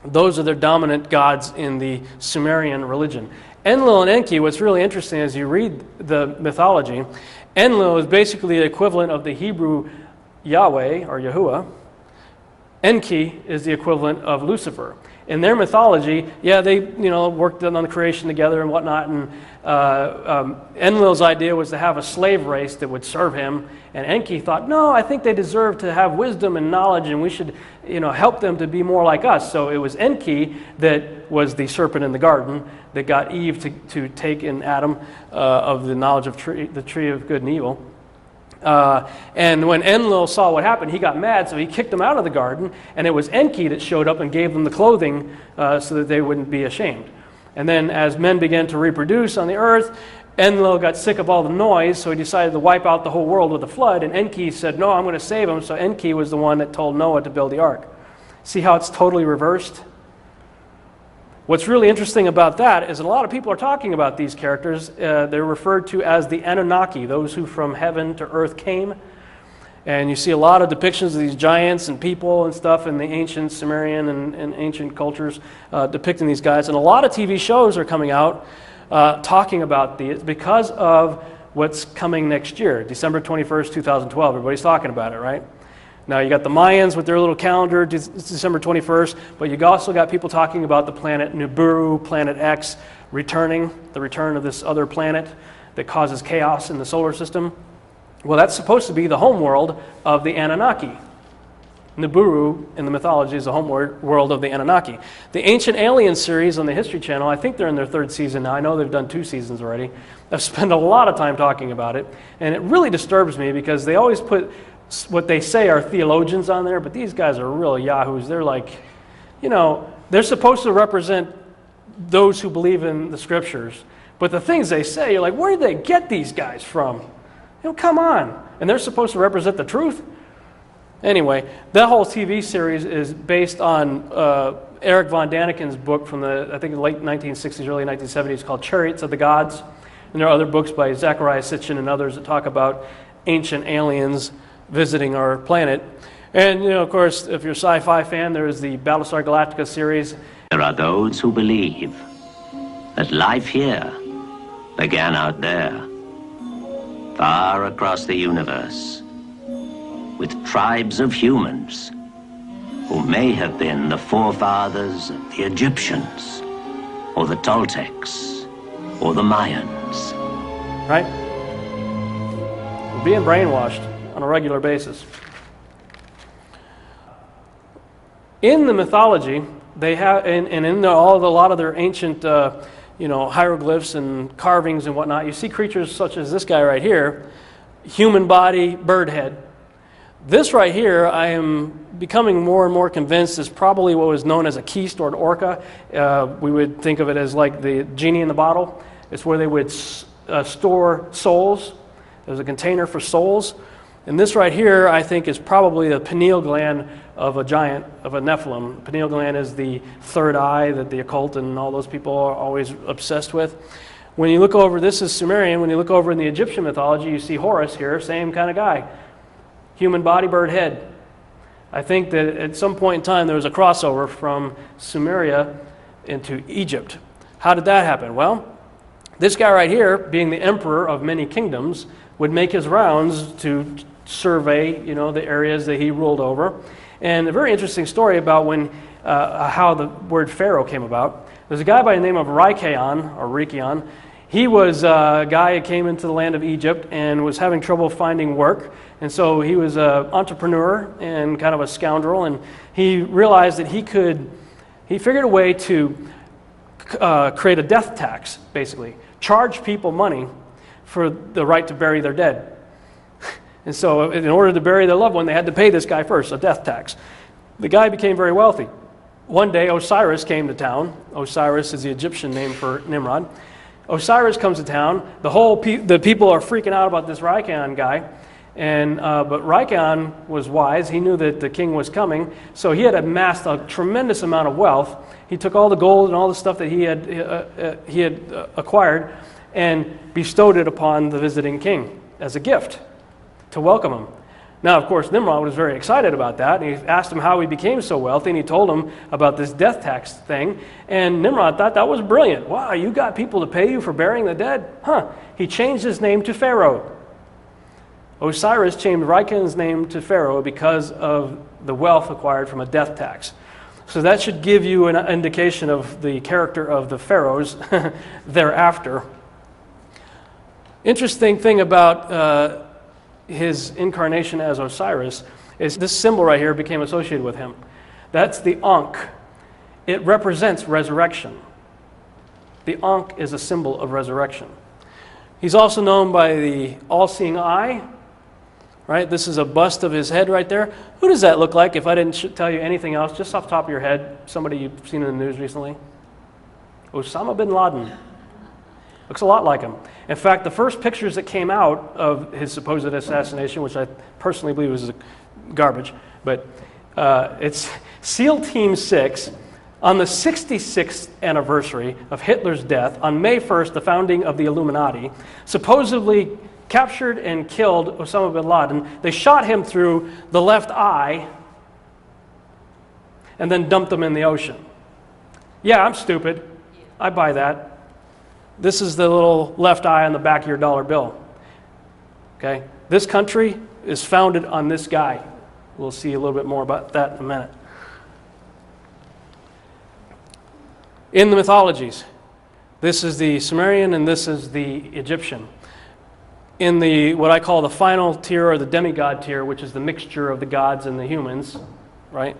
Those are their dominant gods in the Sumerian religion. Enlil and Enki, what's really interesting as you read the mythology, Enlil is basically the equivalent of the Hebrew Yahweh or Yahuwah. Enki is the equivalent of Lucifer. In their mythology, yeah, they worked on the creation together and whatnot, and Enlil's idea was to have a slave race that would serve him, and Enki thought, no, I think they deserve to have wisdom and knowledge, and we should help them to be more like us. So it was Enki that was the serpent in the garden that got Eve to take in Adam of the knowledge of the tree of good and evil. And when Enlil saw what happened, he got mad, so he kicked them out of the garden, and it was Enki that showed up and gave them the clothing so that they wouldn't be ashamed. And then as men began to reproduce on the earth, Enlil got sick of all the noise, so he decided to wipe out the whole world with a flood, and Enki said, no, I'm going to save them, so Enki was the one that told Noah to build the ark. See how it's totally reversed? What's really interesting about that is a lot of people are talking about these characters. They're referred to as the Anunnaki, those who from heaven to earth came. And you see a lot of depictions of these giants and people and stuff in the ancient Sumerian and ancient cultures depicting these guys. And a lot of TV shows are coming out talking about these because of what's coming next year, December 21st, 2012. Everybody's talking about it, right? Now, you got the Mayans with their little calendar, it's December 21st, but you also got people talking about the planet Nibiru, Planet X, returning, the return of this other planet that causes chaos in the solar system. Well, that's supposed to be the homeworld of the Anunnaki. Nibiru, in the mythology, is the homeworld of the Anunnaki. The Ancient Aliens series on the History Channel, I think they're in their third season now. I know they've done 2 seasons already. I've spent a lot of time talking about it, and it really disturbs me because they always put what they say are theologians on there, but these guys are real yahoos. They're like, they're supposed to represent those who believe in the scriptures, but the things they say, you're like, where did they get these guys from? Come on. And they're supposed to represent the truth? Anyway, that whole TV series is based on Eric von Daniken's book from the, I think, late 1960s, early 1970s called Chariots of the Gods. And there are other books by Zecharia Sitchin and others that talk about ancient aliens visiting our planet. And, of course, if you're a sci-fi fan, there is the Battlestar Galactica series. There are those who believe that life here began out there, far across the universe, with tribes of humans who may have been the forefathers of the Egyptians, or the Toltecs, or the Mayans. Right? We're being brainwashed on a regular basis. In the mythology, they have, and in a lot of their ancient, hieroglyphs and carvings and whatnot, you see creatures such as this guy right here, human body, bird head. This right here, I am becoming more and more convinced is probably what was known as a key-stored orca. We would think of it as like the genie in the bottle. It's where they would store souls. There's a container for souls. And this right here, I think, is probably the pineal gland of a giant, of a Nephilim. Pineal gland is the third eye that the occult and all those people are always obsessed with. When you look over, this is Sumerian. When you look over in the Egyptian mythology, you see Horus here, same kind of guy. Human body, bird head. I think that at some point in time there was a crossover from Sumeria into Egypt. How did that happen? Well, this guy right here, being the emperor of many kingdoms, would make his rounds to survey, the areas that he ruled over. And a very interesting story about how the word Pharaoh came about. There's a guy by the name of Rikeon. He was a guy who came into the land of Egypt and was having trouble finding work. And so he was an entrepreneur and kind of a scoundrel. And he realized that he figured a way to create a death tax, basically. Charge people money for the right to bury their dead. And so in order to bury their loved one, they had to pay this guy first, a death tax. The guy became very wealthy. One day, Osiris came to town. Osiris is the Egyptian name for Nimrod. Osiris comes to town. The people are freaking out about this Rikeon guy. But Rikeon was wise. He knew that the king was coming. So he had amassed a tremendous amount of wealth. He took all the gold and all the stuff that he had acquired and bestowed it upon the visiting king as a gift to welcome him. Now, of course, Nimrod was very excited about that, and he asked him how he became so wealthy, and he told him about this death tax thing, and Nimrod thought that was brilliant. Wow, you got people to pay you for burying the dead? Huh. He changed his name to Pharaoh. Osiris changed Rikeon's name to Pharaoh because of the wealth acquired from a death tax. So that should give you an indication of the character of the pharaohs thereafter. Interesting thing about his incarnation as Osiris is this symbol right here became associated with him. That's the Ankh. It represents resurrection. The Ankh is a symbol of resurrection. He's also known by the all-seeing eye. Right? This is a bust of his head right there. Who does that look like if I didn't tell you anything else, just off the top of your head, somebody you've seen in the news recently? Osama bin Laden. Looks a lot like him. In fact, the first pictures that came out of his supposed assassination, which I personally believe was garbage, but it's SEAL Team 6 on the 66th anniversary of Hitler's death, on May 1st, the founding of the Illuminati, supposedly captured and killed Osama bin Laden. They shot him through the left eye and then dumped him in the ocean. Yeah, I'm stupid. I buy that. This is the little left eye on the back of your dollar bill. Okay? This country is founded on this guy. We'll see a little bit more about that in a minute. In the mythologies, this is the Sumerian and this is the Egyptian. In the what I call the final tier or the demigod tier, which is the mixture of the gods and the humans, right?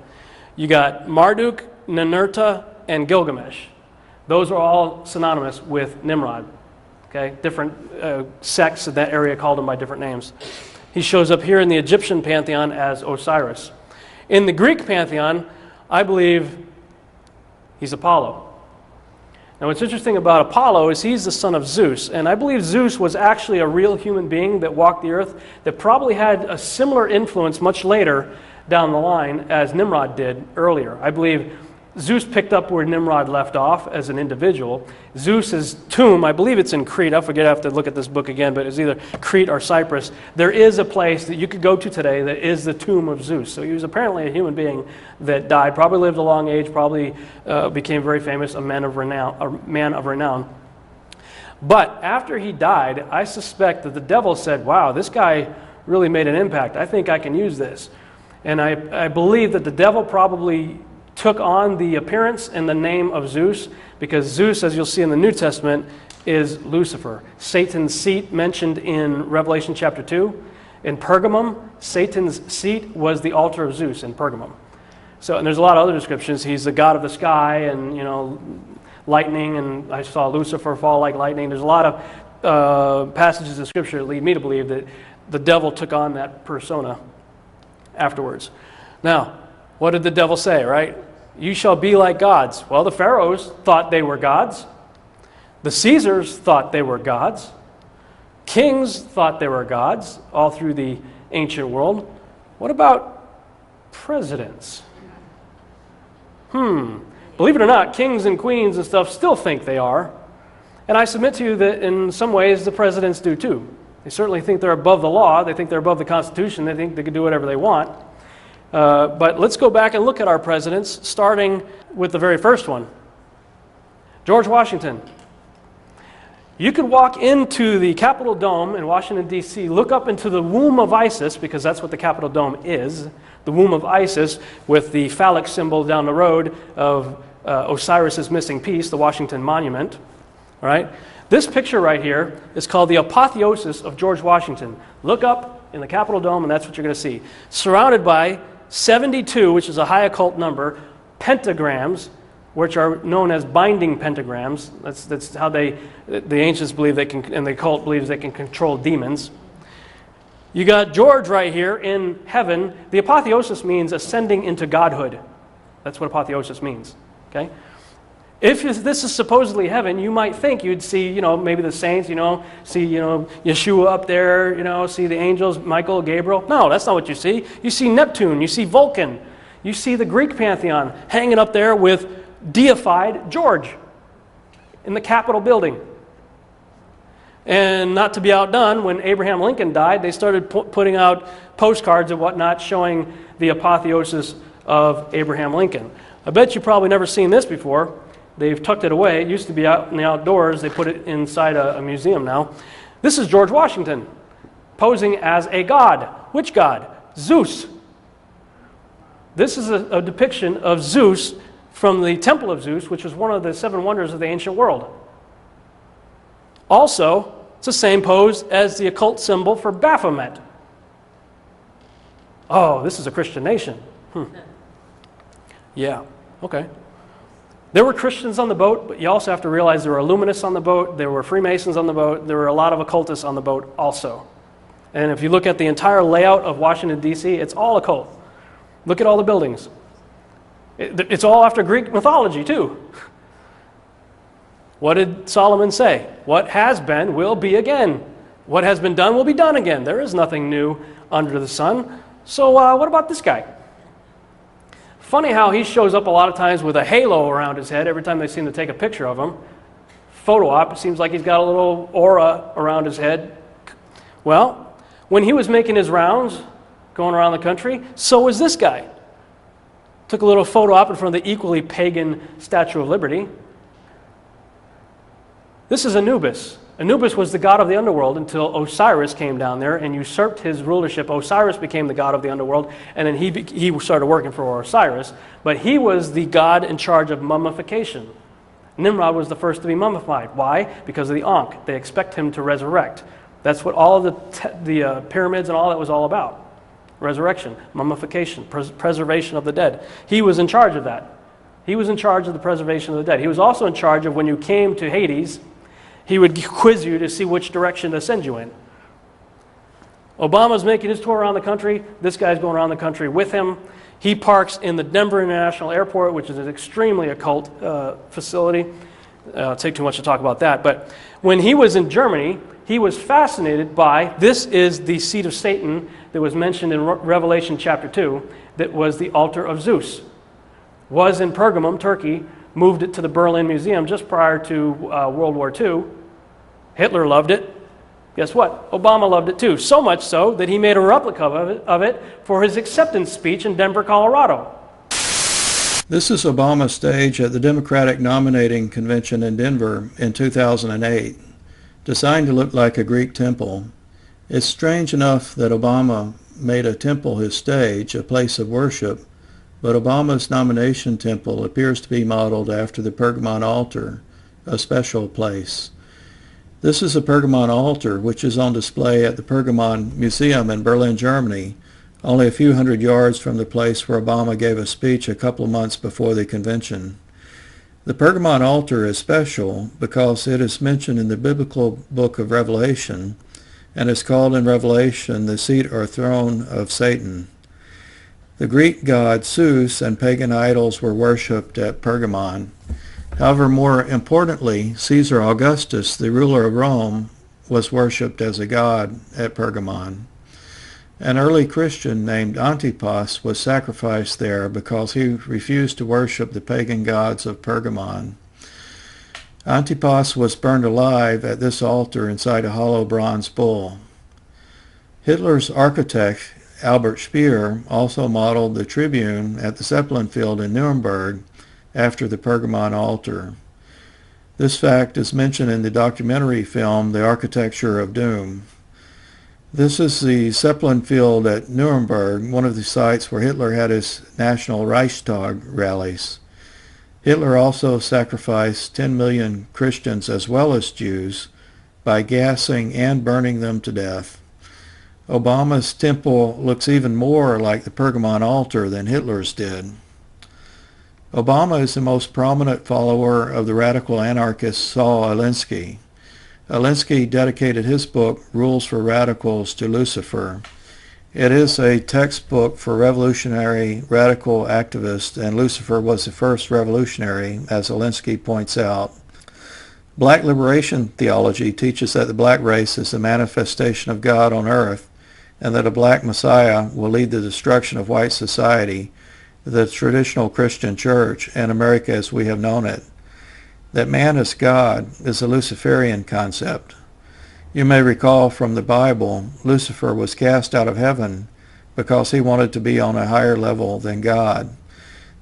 You got Marduk, Ninurta, and Gilgamesh. Those are all synonymous with Nimrod. Okay, different sects of that area called him by different names. He shows up here in the Egyptian pantheon as Osiris. In the Greek pantheon, I believe he's Apollo. Now, what's interesting about Apollo is he's the son of Zeus, and I believe Zeus was actually a real human being that walked the earth that probably had a similar influence much later down the line as Nimrod did earlier. I believe Zeus picked up where Nimrod left off as an individual. Zeus's tomb, I believe it's in Crete. I forget, I have to look at this book again, but it's either Crete or Cyprus. There is a place that you could go to today that is the tomb of Zeus. So he was apparently a human being that died, probably lived a long age, probably became very famous, a man of renown. But after he died, I suspect that the devil said, wow, this guy really made an impact. I think I can use this. And I believe that the devil probably took on the appearance and the name of Zeus, because Zeus, as you'll see in the New Testament, is Lucifer. Satan's seat mentioned in Revelation chapter 2. In Pergamum, Satan's seat was the altar of Zeus in Pergamum. So, and there's a lot of other descriptions. He's the god of the sky and, lightning, and I saw Lucifer fall like lightning. There's a lot of passages in Scripture that lead me to believe that the devil took on that persona afterwards. Now, what did the devil say, right? You shall be like gods. Well, the pharaohs thought they were gods. The Caesars thought they were gods. Kings thought they were gods all through the ancient world. What about presidents? Believe it or not, kings and queens and stuff still think they are. And I submit to you that in some ways the presidents do too. They certainly think they're above the law. They think they're above the Constitution. They think they can do whatever they want. But let's go back and look at our presidents, starting with the very first one, George Washington. You could walk into the Capitol Dome in Washington, D.C., look up into the womb of Isis, because that's what the Capitol Dome is, the womb of Isis, with the phallic symbol down the road of Osiris's missing piece, the Washington Monument. All right? This picture right here is called the apotheosis of George Washington. Look up in the Capitol Dome, and that's what you're going to see. Surrounded by 72, which is a high occult number, pentagrams, which are known as binding pentagrams. That's how the ancients believe they can, and the occult believes they can control demons. You got George right here in heaven. The apotheosis means ascending into godhood. That's what apotheosis means. Okay? If this is supposedly heaven, you might think you'd see, maybe the saints, see, Yeshua up there, see the angels, Michael, Gabriel. No, that's not what you see. You see Neptune, you see Vulcan, you see the Greek pantheon hanging up there with deified George in the Capitol building. And not to be outdone, when Abraham Lincoln died, they started putting out postcards and whatnot showing the apotheosis of Abraham Lincoln. I bet you've probably never seen this before. They've tucked it away. It used to be out in the outdoors. They put it inside a museum now. This is George Washington posing as a god. Which god? Zeus. This is a depiction of Zeus from the Temple of Zeus, which was one of the 7 wonders of the ancient world. Also, it's the same pose as the occult symbol for Baphomet. Oh, this is a Christian nation. Yeah, okay. There were Christians on the boat, but you also have to realize there were Illuminists on the boat, there were Freemasons on the boat, there were a lot of occultists on the boat also. And if you look at the entire layout of Washington, D.C., it's all occult. Look at all the buildings. It's all after Greek mythology, too. What did Solomon say? What has been will be again. What has been done will be done again. There is nothing new under the sun. So what about this guy? Funny how he shows up a lot of times with a halo around his head every time they seem to take a picture of him. Photo op, it seems like he's got a little aura around his head. Well, when he was making his rounds, going around the country, so was this guy. Took a little photo op in front of the equally pagan Statue of Liberty. This is Anubis. Anubis was the god of the underworld until Osiris came down there and usurped his rulership. Osiris became the god of the underworld, and then he started working for Osiris. But he was the god in charge of mummification. Nimrod was the first to be mummified. Why? Because of the Ankh. They expect him to resurrect. That's what all of the pyramids and all that was all about. Resurrection, mummification, preservation of the dead. He was in charge of that. He was in charge of the preservation of the dead. He was also in charge of when you came to Hades, he would quiz you to see which direction to send you in. Obama's making his tour around the country. This guy's going around the country with him. He parks in the Denver International Airport, which is an extremely occult facility. It'll take too much to talk about that. But when he was in Germany, he was fascinated by, this is the seat of Satan that was mentioned in Revelation chapter 2, that was the altar of Zeus. was in Pergamum, Turkey, moved it to the Berlin Museum just prior to World War II. Hitler loved it. Guess what? Obama loved it too. So much so that he made a replica of it for his acceptance speech in Denver, Colorado. This is Obama's stage at the Democratic Nominating Convention in Denver in 2008, designed to look like a Greek temple. It's strange enough that Obama made a temple his stage, a place of worship, but Obama's nomination temple appears to be modeled after the Pergamon altar, a special place. This is a Pergamon altar which is on display at the Pergamon Museum in Berlin, Germany, only a few hundred yards from the place where Obama gave a speech a couple of months before the convention. The Pergamon altar is special because it is mentioned in the biblical book of Revelation and is called in Revelation the seat or throne of Satan. The Greek god Zeus and pagan idols were worshipped at Pergamon. However, more importantly, Caesar Augustus, the ruler of Rome, was worshipped as a god at Pergamon. An early Christian named Antipas was sacrificed there because he refused to worship the pagan gods of Pergamon. Antipas was burned alive at this altar inside a hollow bronze bull. Hitler's architect, Albert Speer, also modeled the tribune at the Zeppelin field in Nuremberg after the Pergamon altar. This fact is mentioned in the documentary film The Architecture of Doom. This is the Zeppelin field at Nuremberg, one of the sites where Hitler had his National Reichstag rallies. Hitler also sacrificed 10 million Christians as well as Jews by gassing and burning them to death. Obama's temple looks even more like the Pergamon altar than Hitler's did. Obama is the most prominent follower of the radical anarchist Saul Alinsky. Alinsky dedicated his book, Rules for Radicals, to Lucifer. It is a textbook for revolutionary radical activists, and Lucifer was the first revolutionary, as Alinsky points out. Black liberation theology teaches that the black race is the manifestation of God on earth, and that a black Messiah will lead the destruction of white society, the traditional Christian church, and America as we have known it. That man is God is a Luciferian concept. You may recall from the Bible, Lucifer was cast out of heaven because he wanted to be on a higher level than God.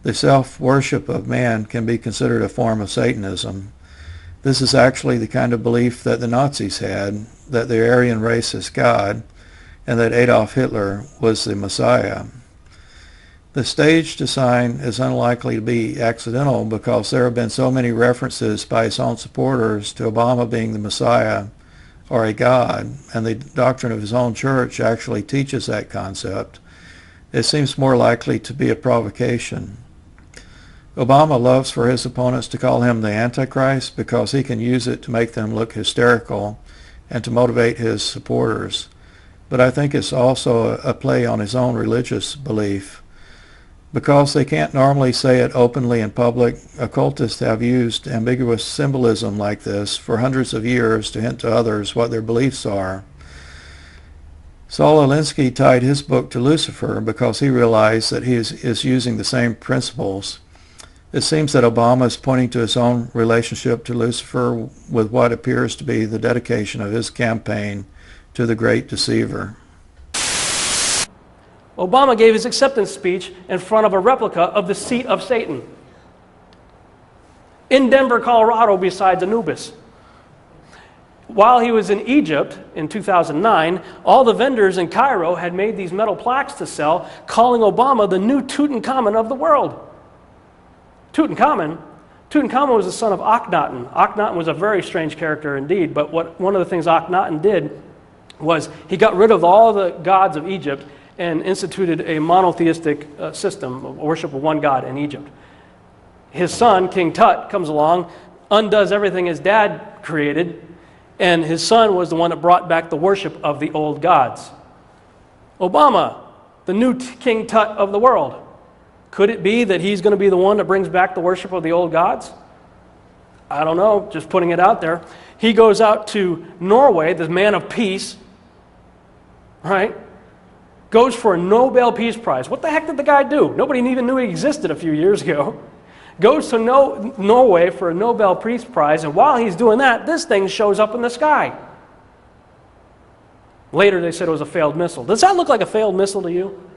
The self-worship of man can be considered a form of Satanism. This is actually the kind of belief that the Nazis had, that the Aryan race is God, and that Adolf Hitler was the Messiah. The stage design is unlikely to be accidental because there have been so many references by his own supporters to Obama being the Messiah or a god, and the doctrine of his own church actually teaches that concept. It seems more likely to be a provocation. Obama loves for his opponents to call him the antichrist because he can use it to make them look hysterical and to motivate his supporters. But I think it's also a play on his own religious belief. Because they can't normally say it openly in public, occultists have used ambiguous symbolism like this for hundreds of years to hint to others what their beliefs are. Saul Alinsky tied his book to Lucifer because he realized that he is using the same principles. It seems that Obama is pointing to his own relationship to Lucifer with what appears to be the dedication of his campaign to the great deceiver. Obama gave his acceptance speech in front of a replica of the seat of Satan in Denver, Colorado, beside Anubis. While he was in Egypt in 2009, all the vendors in Cairo had made these metal plaques to sell, calling Obama the new Tutankhamun of the world. Tutankhamun was the son of Akhenaten. Akhenaten was a very strange character indeed, but one of the things Akhenaten did was he got rid of all the gods of Egypt and instituted a monotheistic system of worship of one God in Egypt. His son, King Tut, comes along, undoes everything his dad created, and his son was the one that brought back the worship of the old gods. Obama, the new King Tut of the world. Could it be that he's going to be the one that brings back the worship of the old gods? I don't know, just putting it out there. He goes out to Norway, the man of peace, right? goes for a Nobel Peace Prize. What the heck did the guy do? Nobody even knew he existed a few years ago. Goes to Norway for a Nobel Peace Prize, and while he's doing that, this thing shows up in the sky. Later they said it was a failed missile. Does that look like a failed missile to you?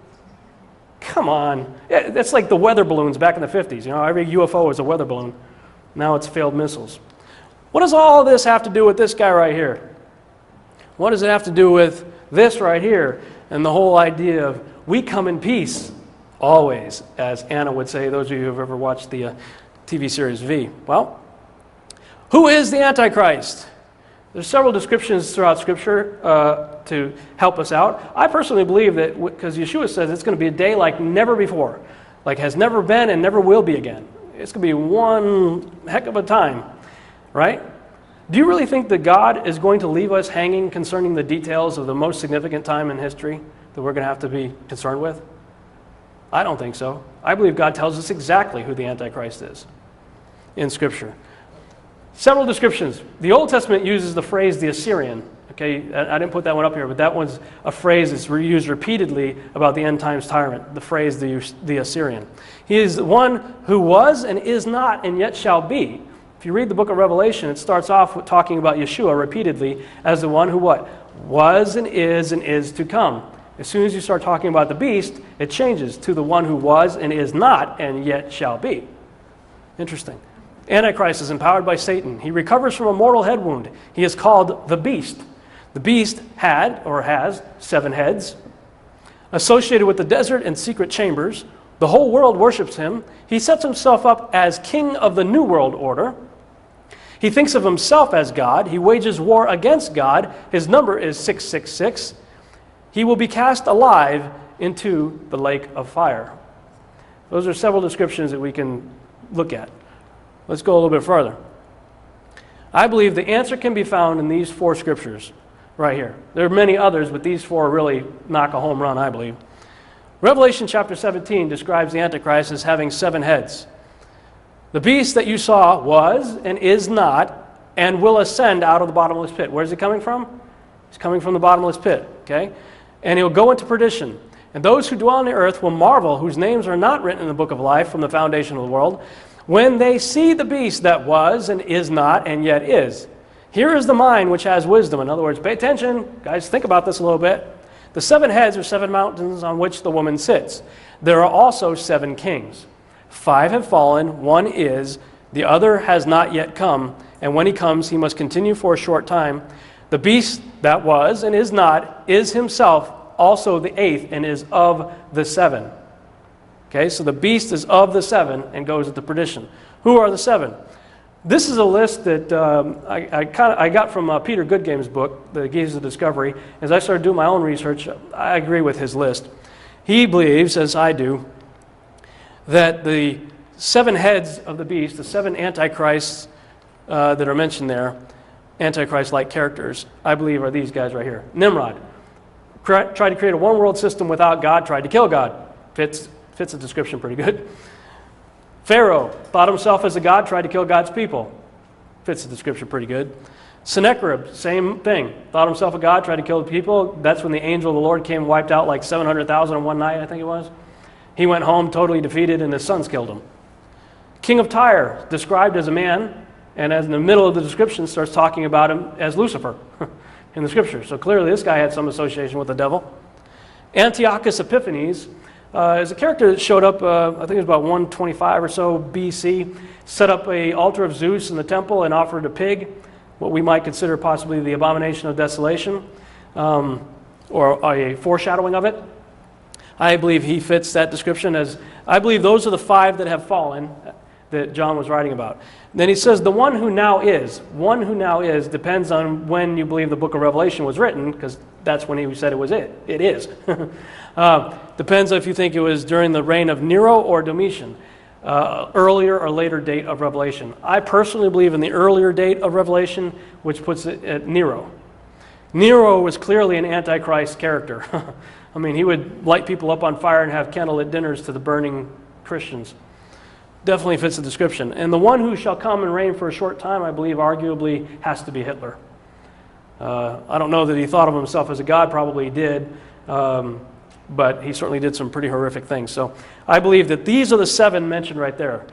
Come on. That's like the weather balloons back in the 50s. You know, every UFO was a weather balloon. Now it's failed missiles. What does all this have to do with this guy right here? What does it have to do with this right here and the whole idea of we come in peace always, as Anna would say, those of you who have ever watched the TV series V? Well, who is the Antichrist? There's several descriptions throughout Scripture to help us out. I personally believe that because Yeshua says it's going to be a day like never before, like has never been and never will be again. It's going to be one heck of a time, right? Do you really think that God is going to leave us hanging concerning the details of the most significant time in history that we're going to have to be concerned with? I don't think so. I believe God tells us exactly who the Antichrist is in Scripture. Several descriptions. The Old Testament uses the phrase the Assyrian. Okay, I didn't put that one up here, but that one's a phrase that's used repeatedly about the end times tyrant, the phrase the Assyrian. He is the one who was and is not and yet shall be. If you read the book of Revelation, it starts off with talking about Yeshua repeatedly as the one who what? Was and is to come. As soon as you start talking about the beast, it changes to the one who was and is not and yet shall be. Interesting. Antichrist is empowered by Satan. He recovers from a mortal head wound. He is called the beast. The beast had, or has, 7 heads. Associated with the desert and secret chambers, the whole world worships him. He sets himself up as king of the New World Order. He thinks of himself as God. He wages war against God. His number is 666. He will be cast alive into the lake of fire. Those are several descriptions that we can look at. Let's go a little bit further. I believe the answer can be found in these 4 scriptures right here. There are many others, but these 4 really knock a home run, I believe. Revelation chapter 17 describes the Antichrist as having 7 heads. The beast that you saw was and is not and will ascend out of the bottomless pit. Where is he coming from? He's coming from the bottomless pit, okay? And he'll go into perdition. And those who dwell on the earth will marvel, whose names are not written in the book of life from the foundation of the world, when they see the beast that was and is not and yet is. Here is the mind which has wisdom. In other words, pay attention. Guys, think about this a little bit. The 7 heads are 7 mountains on which the woman sits. There are also 7 kings. 5 have fallen, 1 is, the other has not yet come, and when he comes, he must continue for a short time. The beast that was and is not is himself also the 8th and is of the 7. Okay, so the beast is of the 7 and goes into perdition. Who are the 7? This is a list that I got from Peter Goodgame's book, The Keys of Discovery. As I started doing my own research, I agree with his list. He believes, as I do, that the 7 heads of the beast, the 7 antichrists that are mentioned there, antichrist-like characters, I believe are these guys right here. Nimrod tried to create a one-world system without God, tried to kill God. Fits the description pretty good. Pharaoh thought himself as a god, tried to kill God's people. Fits the description pretty good. Sennacherib, same thing. Thought himself a god, tried to kill the people. That's when the angel of the Lord came, wiped out like 700,000 in one night, I think it was. He went home totally defeated, and his sons killed him. King of Tyre, described as a man, and as in the middle of the description starts talking about him as Lucifer in the scripture. So clearly this guy had some association with the devil. Antiochus Epiphanes is a character that showed up, I think it was about 125 or so BC, set up an altar of Zeus in the temple and offered a pig, what we might consider possibly the abomination of desolation, or a foreshadowing of it. I believe he fits that description as, I believe those are the 5 that have fallen that John was writing about. Then he says the one who now is depends on when you believe the book of Revelation was written, because that's when he said it was it. It is. Depends if you think it was during the reign of Nero or Domitian, earlier or later date of Revelation. I personally believe in the earlier date of Revelation, which puts it at Nero. Nero was clearly an antichrist character. I mean, he would light people up on fire and have candlelit dinners to the burning Christians. Definitely fits the description. And the one who shall come and reign for a short time, I believe, arguably has to be but he certainly did some pretty horrific things. So I believe that these are the 7 mentioned right there.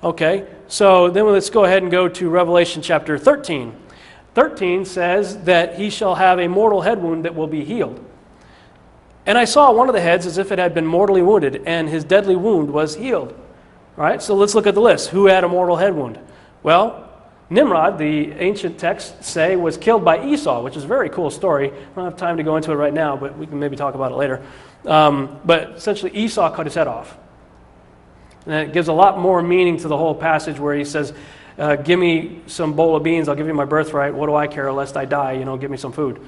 Okay, so then let's go ahead and go to Revelation chapter 13. 13 says that he shall have a mortal head wound that will be healed. And I saw one of the heads as if it had been mortally wounded, and his deadly wound was healed. All right, so let's look at the list. Who had a mortal head wound? Well, Nimrod, the ancient texts say, was killed by Esau, which is a very cool story. I don't have time to go into it right now, but we can maybe talk about it later. But essentially, Esau cut his head off. And it gives a lot more meaning to the whole passage where he says, give me some bowl of beans, I'll give you my birthright. What do I care lest I die? Give me some food.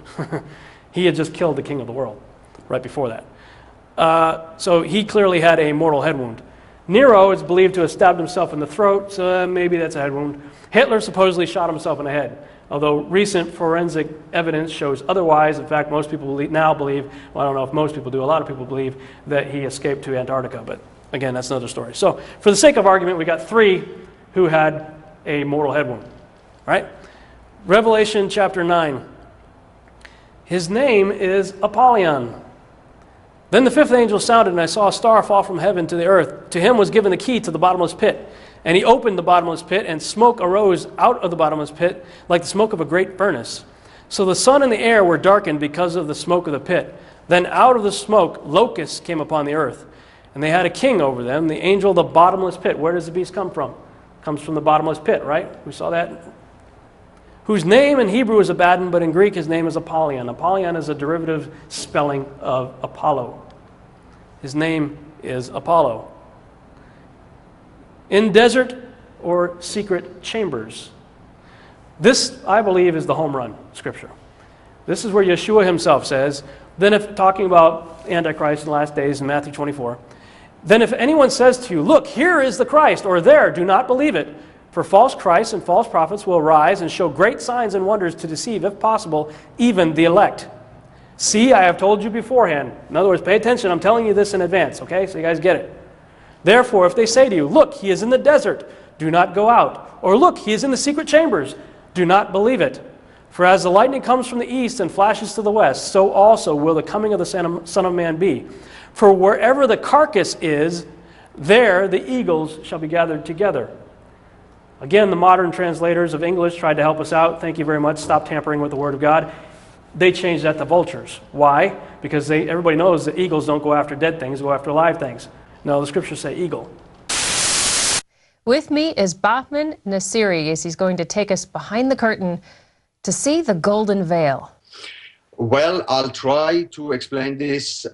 He had just killed the king of the world right before that. So he clearly had a mortal head wound. Nero is believed to have stabbed himself in the throat, so maybe that's a head wound. Hitler supposedly shot himself in the head, although recent forensic evidence shows otherwise. In fact, most people now believe, well, I don't know if most people do, a lot of people believe that he escaped to Antarctica, but again, that's another story. So for the sake of argument, we got 3 who had a mortal head wound. Right? Revelation chapter 9. His name is Apollyon. Then the 5th angel sounded, and I saw a star fall from heaven to the earth. To him was given the key to the bottomless pit. And he opened the bottomless pit, and smoke arose out of the bottomless pit like the smoke of a great furnace. So the sun and the air were darkened because of the smoke of the pit. Then out of the smoke locusts came upon the earth. And they had a king over them, the angel of the bottomless pit. Where does the beast come from? It comes from the bottomless pit, right? We saw that. Whose name in Hebrew is Abaddon, but in Greek his name is Apollyon. Apollyon is a derivative spelling of Apollo. His name is Apollo. In desert or secret chambers. This, I believe, is the home run scripture. This is where Yeshua himself says, then if talking about Antichrist in the last days in Matthew 24, then if anyone says to you, look, here is the Christ, or there, do not believe it. For false Christs and false prophets will rise and show great signs and wonders to deceive, if possible, even the elect. See, I have told you beforehand. In other words, pay attention. I'm telling you this in advance, okay? So you guys get it. Therefore, if they say to you, look, he is in the desert, do not go out. Or look, he is in the secret chambers, do not believe it. For as the lightning comes from the east and flashes to the west, so also will the coming of the Son of Man be. For wherever the carcass is, there the eagles shall be gathered together. Again, the modern translators of English tried to help us out. Thank you very much. Stop tampering with the Word of God. They changed that to vultures. Why? Because everybody knows that eagles don't go after dead things, go after live things. No, the scriptures say eagle. With me is Bachman Nasiri, as he's going to take us behind the curtain to see the golden veil. Well, I'll try to explain this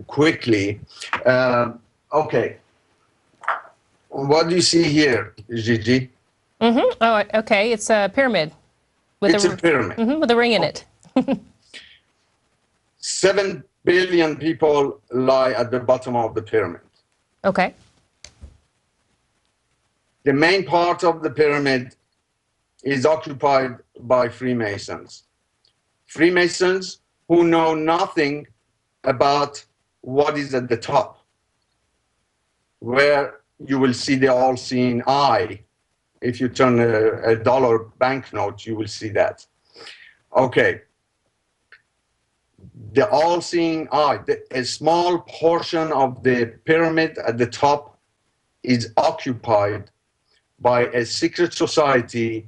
quickly. Okay. What do you see here, Gigi? Oh, okay. It's a pyramid. It's a pyramid. With a ring in it. 7 billion people lie at the bottom of the pyramid. Okay. The main part of the pyramid is occupied by Freemasons. Freemasons who know nothing about what is at the top, where you will see the all-seeing eye. If you turn a dollar banknote, you will see that. Okay. The all-seeing eye, a small portion of the pyramid at the top is occupied by a secret society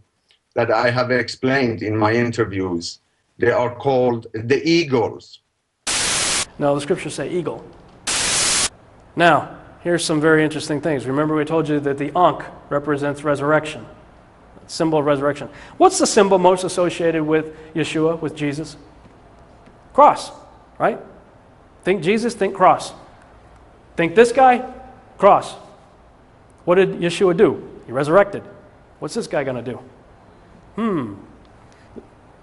that I have explained in my interviews. They are called the Eagles. No, the scriptures say eagle. Now, here's some very interesting things. Remember we told you that the Ankh represents resurrection, symbol of resurrection. What's the symbol most associated with Yeshua, with Jesus? Cross, right? Think Jesus, think cross. Think this guy, cross. What did Yeshua do? He resurrected. What's this guy going to do?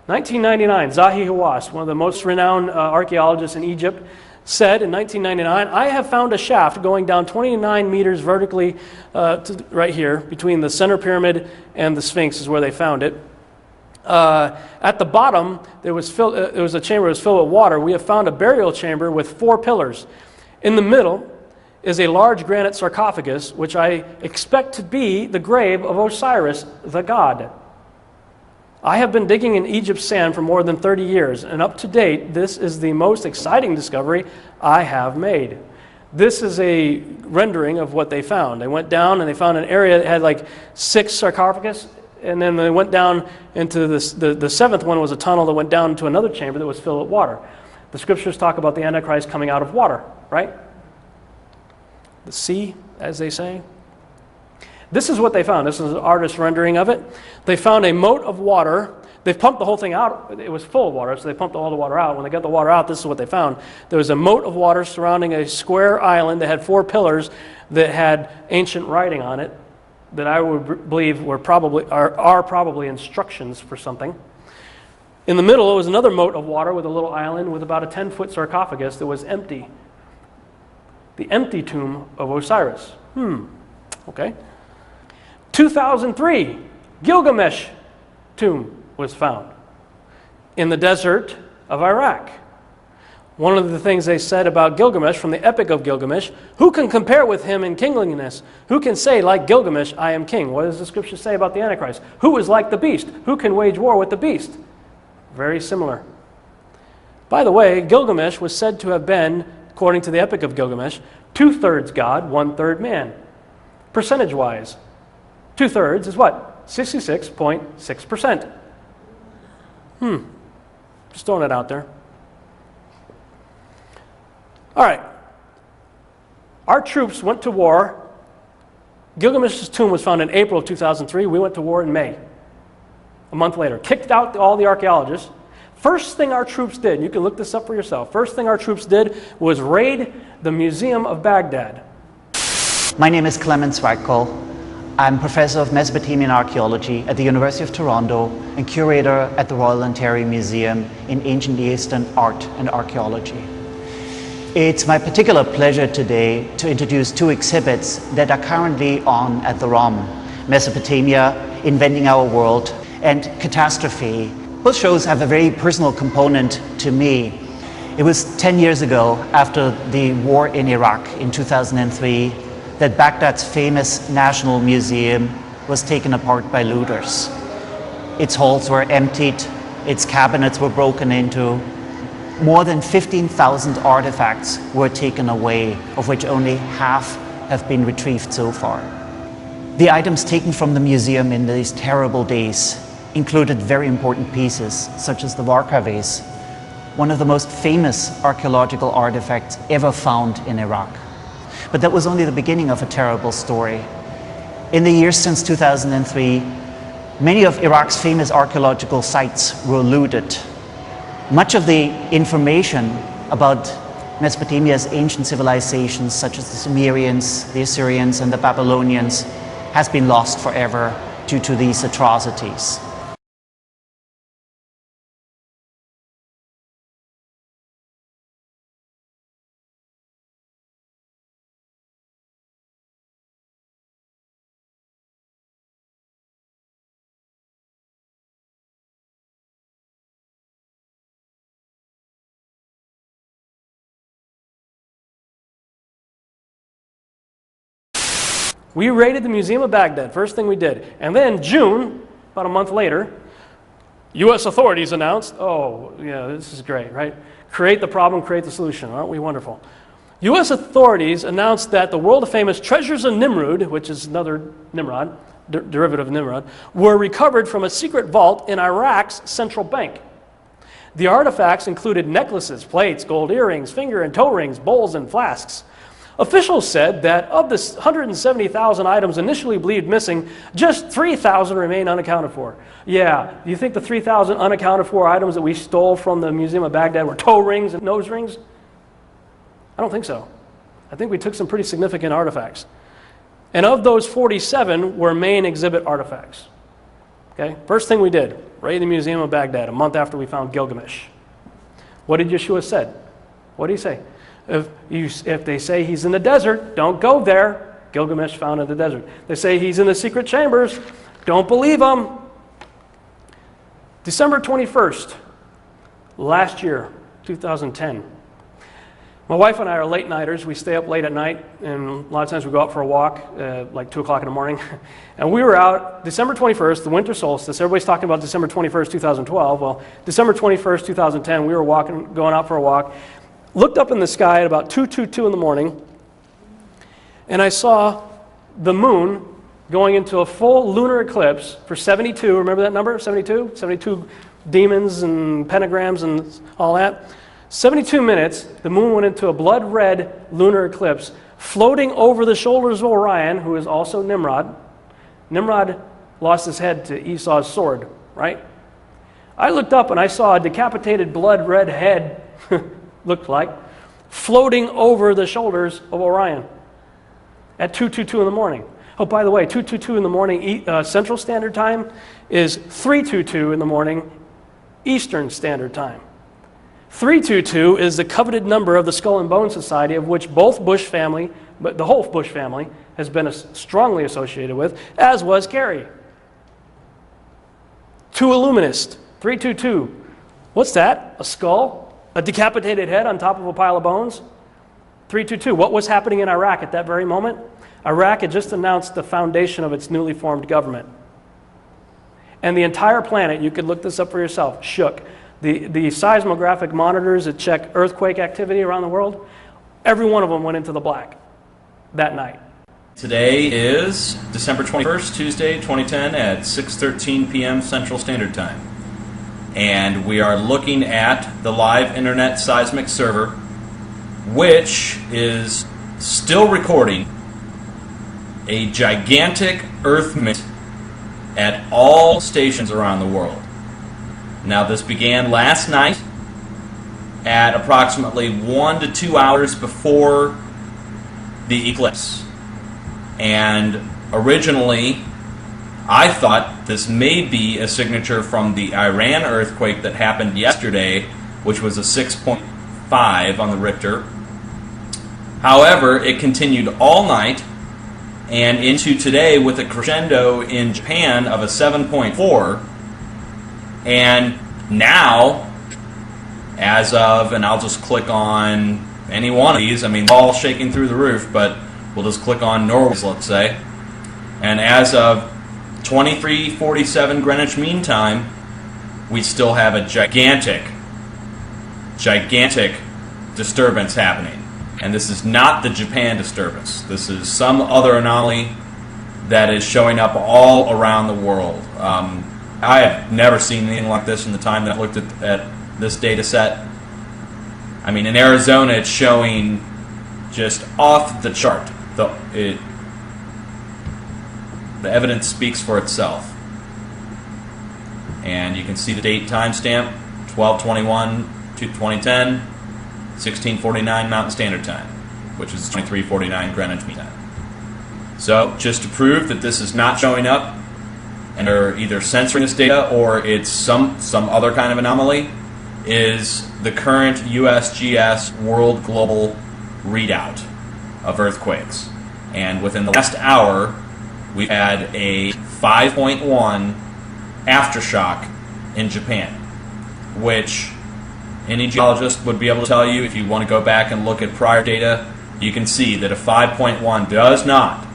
1999, Zahi Hawass, one of the most renowned archaeologists in Egypt, said in 1999, I have found a shaft going down 29 meters vertically right here between the center pyramid and the Sphinx is where they found it. At the bottom, there was a chamber that was filled with water. We have found a burial chamber with 4 pillars. In the middle is a large granite sarcophagus, which I expect to be the grave of Osiris, the god. I have been digging in Egypt's sand for more than 30 years, and up to date, this is the most exciting discovery I have made. This is a rendering of what they found. They went down and they found an area that had like 6 sarcophagus, and then they went down into this, the 7th one was a tunnel that went down into another chamber that was filled with water. The scriptures talk about the Antichrist coming out of water, right? The sea, as they say. This is what they found. This is an artist's rendering of it. They found a moat of water. They pumped the whole thing out. It was full of water, so they pumped all the water out. When they got the water out, this is what they found. There was a moat of water surrounding a square island that had 4 pillars that had ancient writing on it that I would believe are probably instructions for something. In the middle, it was another moat of water with a little island with about a 10-foot sarcophagus that was empty. The empty tomb of Osiris. Okay. 2003, Gilgamesh tomb was found in the desert of Iraq. One of the things they said about Gilgamesh from the Epic of Gilgamesh, who can compare with him in kingliness? Who can say, like Gilgamesh, I am king? What does the scripture say about the Antichrist? Who is like the beast? Who can wage war with the beast? Very similar. By the way, Gilgamesh was said to have been, according to the Epic of Gilgamesh, 2/3 God, 1/3 man. Percentage-wise, 2/3 is what? 66.6%. Just throwing it out there. All right. Our troops went to war. Gilgamesh's tomb was found in April of 2003. We went to war in May. A month later. Kicked out all the archaeologists. First thing our troops did, and you can look this up for yourself, first thing our troops did was raid the Museum of Baghdad. My name is Clemens Weichel. I'm professor of Mesopotamian archaeology at the University of Toronto and curator at the Royal Ontario Museum in Ancient Eastern Art and Archaeology. It's my particular pleasure today to introduce 2 exhibits that are currently on at the ROM: Mesopotamia, Inventing Our World, and Catastrophe. Both shows have a very personal component to me. It was 10 years ago, after the war in Iraq in 2003, that Baghdad's famous National Museum was taken apart by looters. Its halls were emptied, its cabinets were broken into. More than 15,000 artifacts were taken away, of which only half have been retrieved so far. The items taken from the museum in these terrible days included very important pieces, such as the Warka vase, one of the most famous archaeological artifacts ever found in Iraq. But that was only the beginning of a terrible story. In the years since 2003, many of Iraq's famous archaeological sites were looted. Much of the information about Mesopotamia's ancient civilizations, such as the Sumerians, the Assyrians, and the Babylonians, has been lost forever due to these atrocities. We raided the Museum of Baghdad, first thing we did. And then June, about a month later, U.S. authorities announced, oh, yeah, this is great, right? Create the problem, create the solution. Aren't we wonderful? U.S. authorities announced that the world-famous treasures of Nimrud, which is another Nimrod, derivative of Nimrod, were recovered from a secret vault in Iraq's central bank. The artifacts included necklaces, plates, gold earrings, finger and toe rings, bowls, and flasks. Officials said that of the 170,000 items initially believed missing, just 3,000 remain unaccounted for. Yeah, do you think the 3,000 unaccounted for items that we stole from the Museum of Baghdad were toe rings and nose rings? I don't think so. I think we took some pretty significant artifacts. And of those 47 were main exhibit artifacts. Okay, first thing we did, raid the Museum of Baghdad a month after we found Gilgamesh. What did Yeshua said? What did he say? If they say he's in the desert, don't go there. Gilgamesh found in the desert. They say he's in the secret chambers, don't believe them. December 21st, last year, 2010. My wife and I are late nighters. We stay up late at night, and a lot of times we go out for a walk, like 2 o'clock in the morning. And we were out December 21st, the winter solstice. Everybody's talking about December 21st, 2012. Well, December 21st, 2010, we were going out for a walk. Looked up in the sky at about 2:22 in the morning, and I saw the moon going into a full lunar eclipse for 72. Remember that number? 72? 72 demons and pentagrams and all that. 72 minutes, the moon went into a blood-red lunar eclipse, floating over the shoulders of Orion, who is also Nimrod. Nimrod lost his head to Esau's sword, right? I looked up and I saw a decapitated blood-red head, looked like, floating over the shoulders of Orion at 2:22 in the morning. Oh, by the way, 2:22 in the morning Central Standard Time is 3:22 in the morning Eastern Standard Time. 322 is the coveted number of the Skull and Bone Society, of which both Bush family, but the whole Bush family, has been strongly associated with, as was Kerry. 2 Illuminist, 322. What's that? A skull? A decapitated head on top of a pile of bones? 322. What was happening in Iraq at that very moment? Iraq had just announced the foundation of its newly formed government. And the entire planet, you could look this up for yourself, shook. The seismographic monitors that check earthquake activity around the world, every one of them went into the black that night. Today is December 21st, Tuesday, 2010 at 6:13 p.m. Central Standard Time. And we are looking at the live internet seismic server, which is still recording a gigantic earth movement at all stations around the world. Now, this began last night at approximately 1 to 2 hours before the eclipse. And originally, I thought this may be a signature from the Iran earthquake that happened yesterday, which was a 6.5 on the Richter. However, it continued all night and into today with a crescendo in Japan of a 7.4. And now, as of, and I'll just click on any one of these, I mean, all shaking through the roof, but we'll just click on Norway's, let's say. And as of 23:47 Greenwich Mean Time, we still have a gigantic disturbance happening. And this is not the Japan disturbance. This is some other anomaly that is showing up all around the world. I have never seen anything like this in the time that I've looked at this data set. I mean, in Arizona, it's showing just off the chart. The evidence speaks for itself. And you can see the date timestamp, 12/21/2010, 16:49 Mountain Standard Time, which is 23:49 Greenwich Mean Time. So, just to prove that this is not showing up, and are either censoring this data or it's some other kind of anomaly, is the current USGS World Global readout of earthquakes. And within the last hour, we've had a 5.1 aftershock in Japan, which any geologist would be able to tell you. If you want to go back and look at prior data, you can see that a 5.1 does not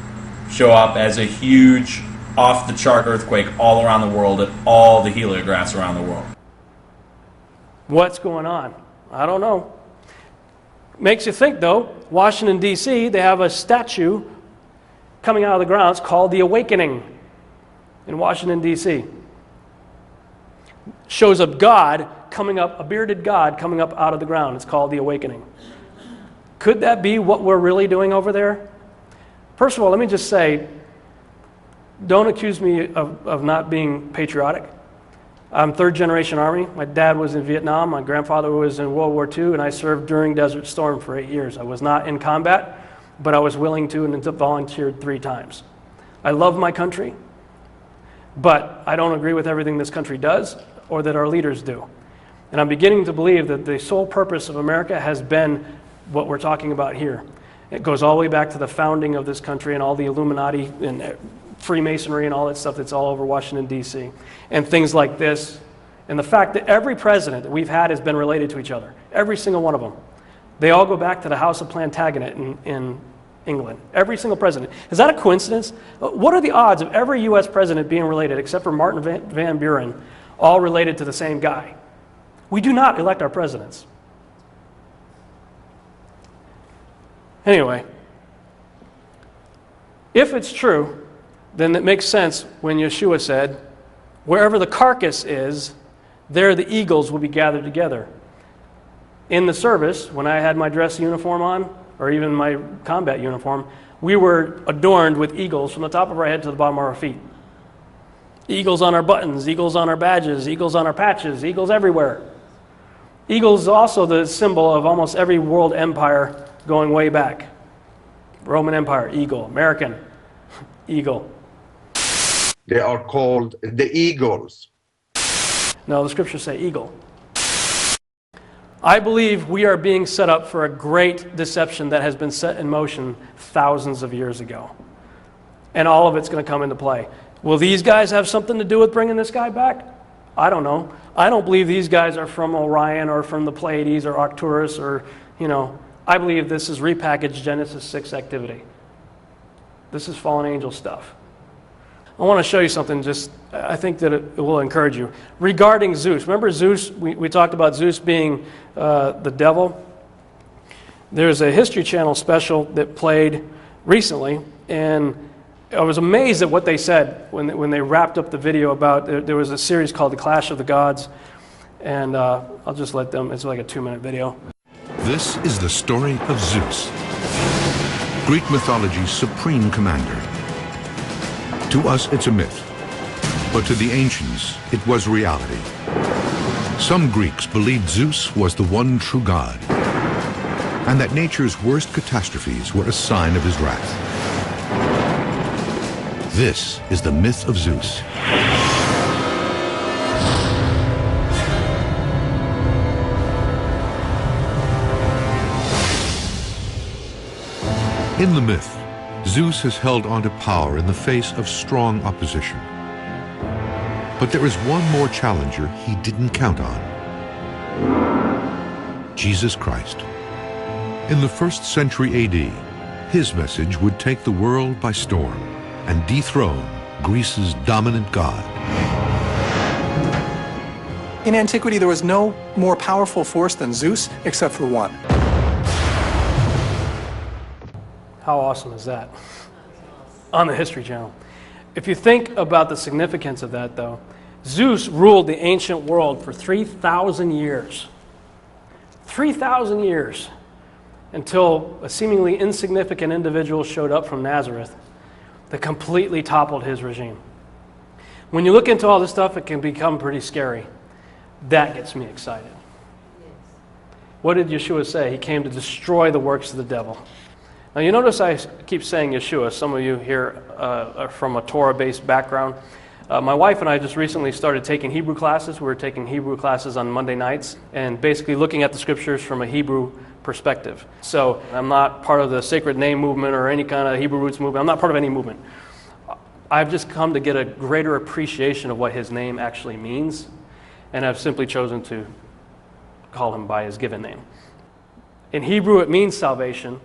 show up as a huge off-the-chart earthquake all around the world at all the heliographs around the world. What's going on? I don't know. Makes you think, though. Washington, D.C., they have a statue coming out of the ground. It's called the Awakening in Washington, D.C. Shows a god coming up, a bearded god coming up out of the ground. It's called the Awakening. Could that be what we're really doing over there? First of all, let me just say, don't accuse me of not being patriotic. I'm third-generation Army. My dad was in Vietnam. My grandfather was in World War II, and I served during Desert Storm for 8 years. I was not in combat, but I was willing to and volunteered 3 times. I love my country, but I don't agree with everything this country does or that our leaders do. And I'm beginning to believe that the sole purpose of America has been what we're talking about here. It goes all the way back to the founding of this country and all the Illuminati and Freemasonry and all that stuff that's all over Washington, D.C. And things like this. And the fact that every president that we've had has been related to each other. Every single one of them. They all go back to the House of Plantagenet in England. Every single president. Is that a coincidence? What are the odds of every U.S. president being related, except for Martin Van Buren, all related to the same guy? We do not elect our presidents. Anyway, if it's true, then it makes sense when Yeshua said, wherever the carcass is, there the eagles will be gathered together. In the service, when I had my dress uniform on, or even my combat uniform, we were adorned with eagles from the top of our head to the bottom of our feet. Eagles on our buttons, eagles on our badges, eagles on our patches, eagles everywhere. Eagles is also the symbol of almost every world empire going way back. Roman Empire, eagle. American, eagle. They are called the eagles. No, the scriptures say eagle. I believe we are being set up for a great deception that has been set in motion thousands of years ago. And all of it's going to come into play. Will these guys have something to do with bringing this guy back? I don't know. I don't believe these guys are from Orion or from the Pleiades or Arcturus or, I believe this is repackaged Genesis 6 activity. This is fallen angel stuff. I want to show you something, I think that it will encourage you. Regarding Zeus, remember Zeus, we talked about Zeus being the devil. There's a History Channel special that played recently, and I was amazed at what they said when they wrapped up the video about, there was a series called The Clash of the Gods, and I'll just let them, it's like a 2-minute video. This is the story of Zeus, Greek mythology's supreme commander. To us, it's a myth, but to the ancients, it was reality. Some Greeks believed Zeus was the one true god, and that nature's worst catastrophes were a sign of his wrath. This is the myth of Zeus. In the myth, Zeus has held on to power in the face of strong opposition. But there is one more challenger he didn't count on. Jesus Christ. In the 1st century AD, his message would take the world by storm and dethrone Greece's dominant god. In antiquity, there was no more powerful force than Zeus, except for one. How awesome is that? On the History Channel. If you think about the significance of that, though, Zeus ruled the ancient world for 3,000 years. 3,000 years. Until a seemingly insignificant individual showed up from Nazareth that completely toppled his regime. When you look into all this stuff, it can become pretty scary. That gets me excited. What did Yeshua say? He came to destroy the works of the devil. Now you notice I keep saying Yeshua. Some of you here are from a Torah-based background. My wife and I just recently started taking Hebrew classes. We were taking Hebrew classes on Monday nights and basically looking at the scriptures from a Hebrew perspective. So I'm not part of the sacred name movement or any kind of Hebrew roots movement. I'm not part of any movement. I've just come to get a greater appreciation of what his name actually means, and I've simply chosen to call him by his given name. In Hebrew it means salvation,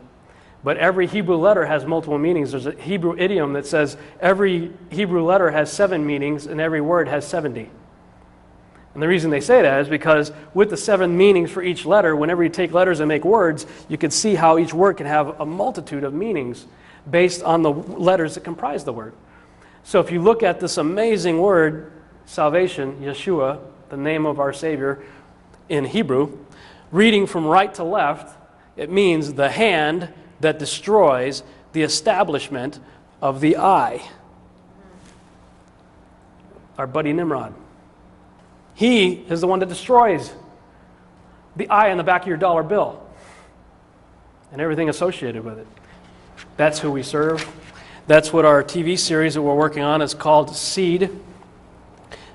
but every Hebrew letter has multiple meanings. There's a Hebrew idiom that says every Hebrew letter has 7 meanings and every word has 70. And the reason they say that is because with the 7 meanings for each letter, whenever you take letters and make words, you can see how each word can have a multitude of meanings based on the letters that comprise the word. So if you look at this amazing word, salvation, Yeshua, the name of our Savior in Hebrew, reading from right to left, it means the hand that destroys the establishment of the eye. Our buddy Nimrod. He is the one that destroys the eye on the back of your dollar bill and everything associated with it. That's who we serve. That's what our TV series that we're working on is called Seed.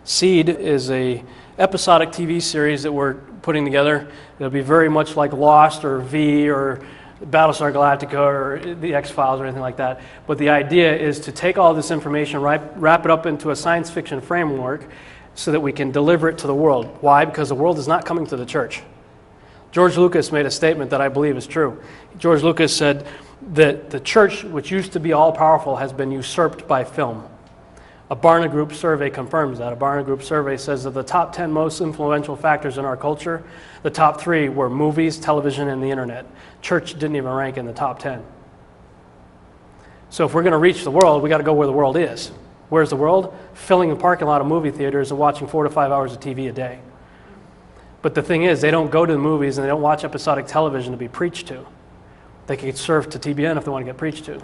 Seed is a episodic TV series that we're putting together. It'll be very much like Lost or V or Battlestar Galactica or the X-Files or anything like that. But the idea is to take all this information, wrap it up into a science fiction framework so that we can deliver it to the world. Why? Because the world is not coming to the church. George Lucas made a statement that I believe is true. George Lucas said that the church, which used to be all-powerful, has been usurped by film. A Barna Group survey confirms that. A Barna Group survey says of the top 10 most influential factors in our culture, the top 3 were movies, television, and the internet. Church didn't even rank in the top 10. So if we're going to reach the world, we got to go where the world is. Where's the world? Filling the parking lot of movie theaters and watching 4 to 5 hours of TV a day. But the thing is, they don't go to the movies and they don't watch episodic television to be preached to. They can surf to TBN if they want to get preached to.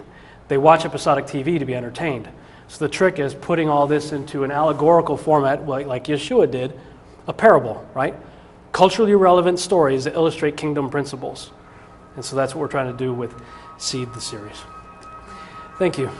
They watch episodic TV to be entertained. So the trick is putting all this into an allegorical format like Yeshua did, a parable, right? Culturally relevant stories that illustrate kingdom principles. And so that's what we're trying to do with Seed, the series. Thank you.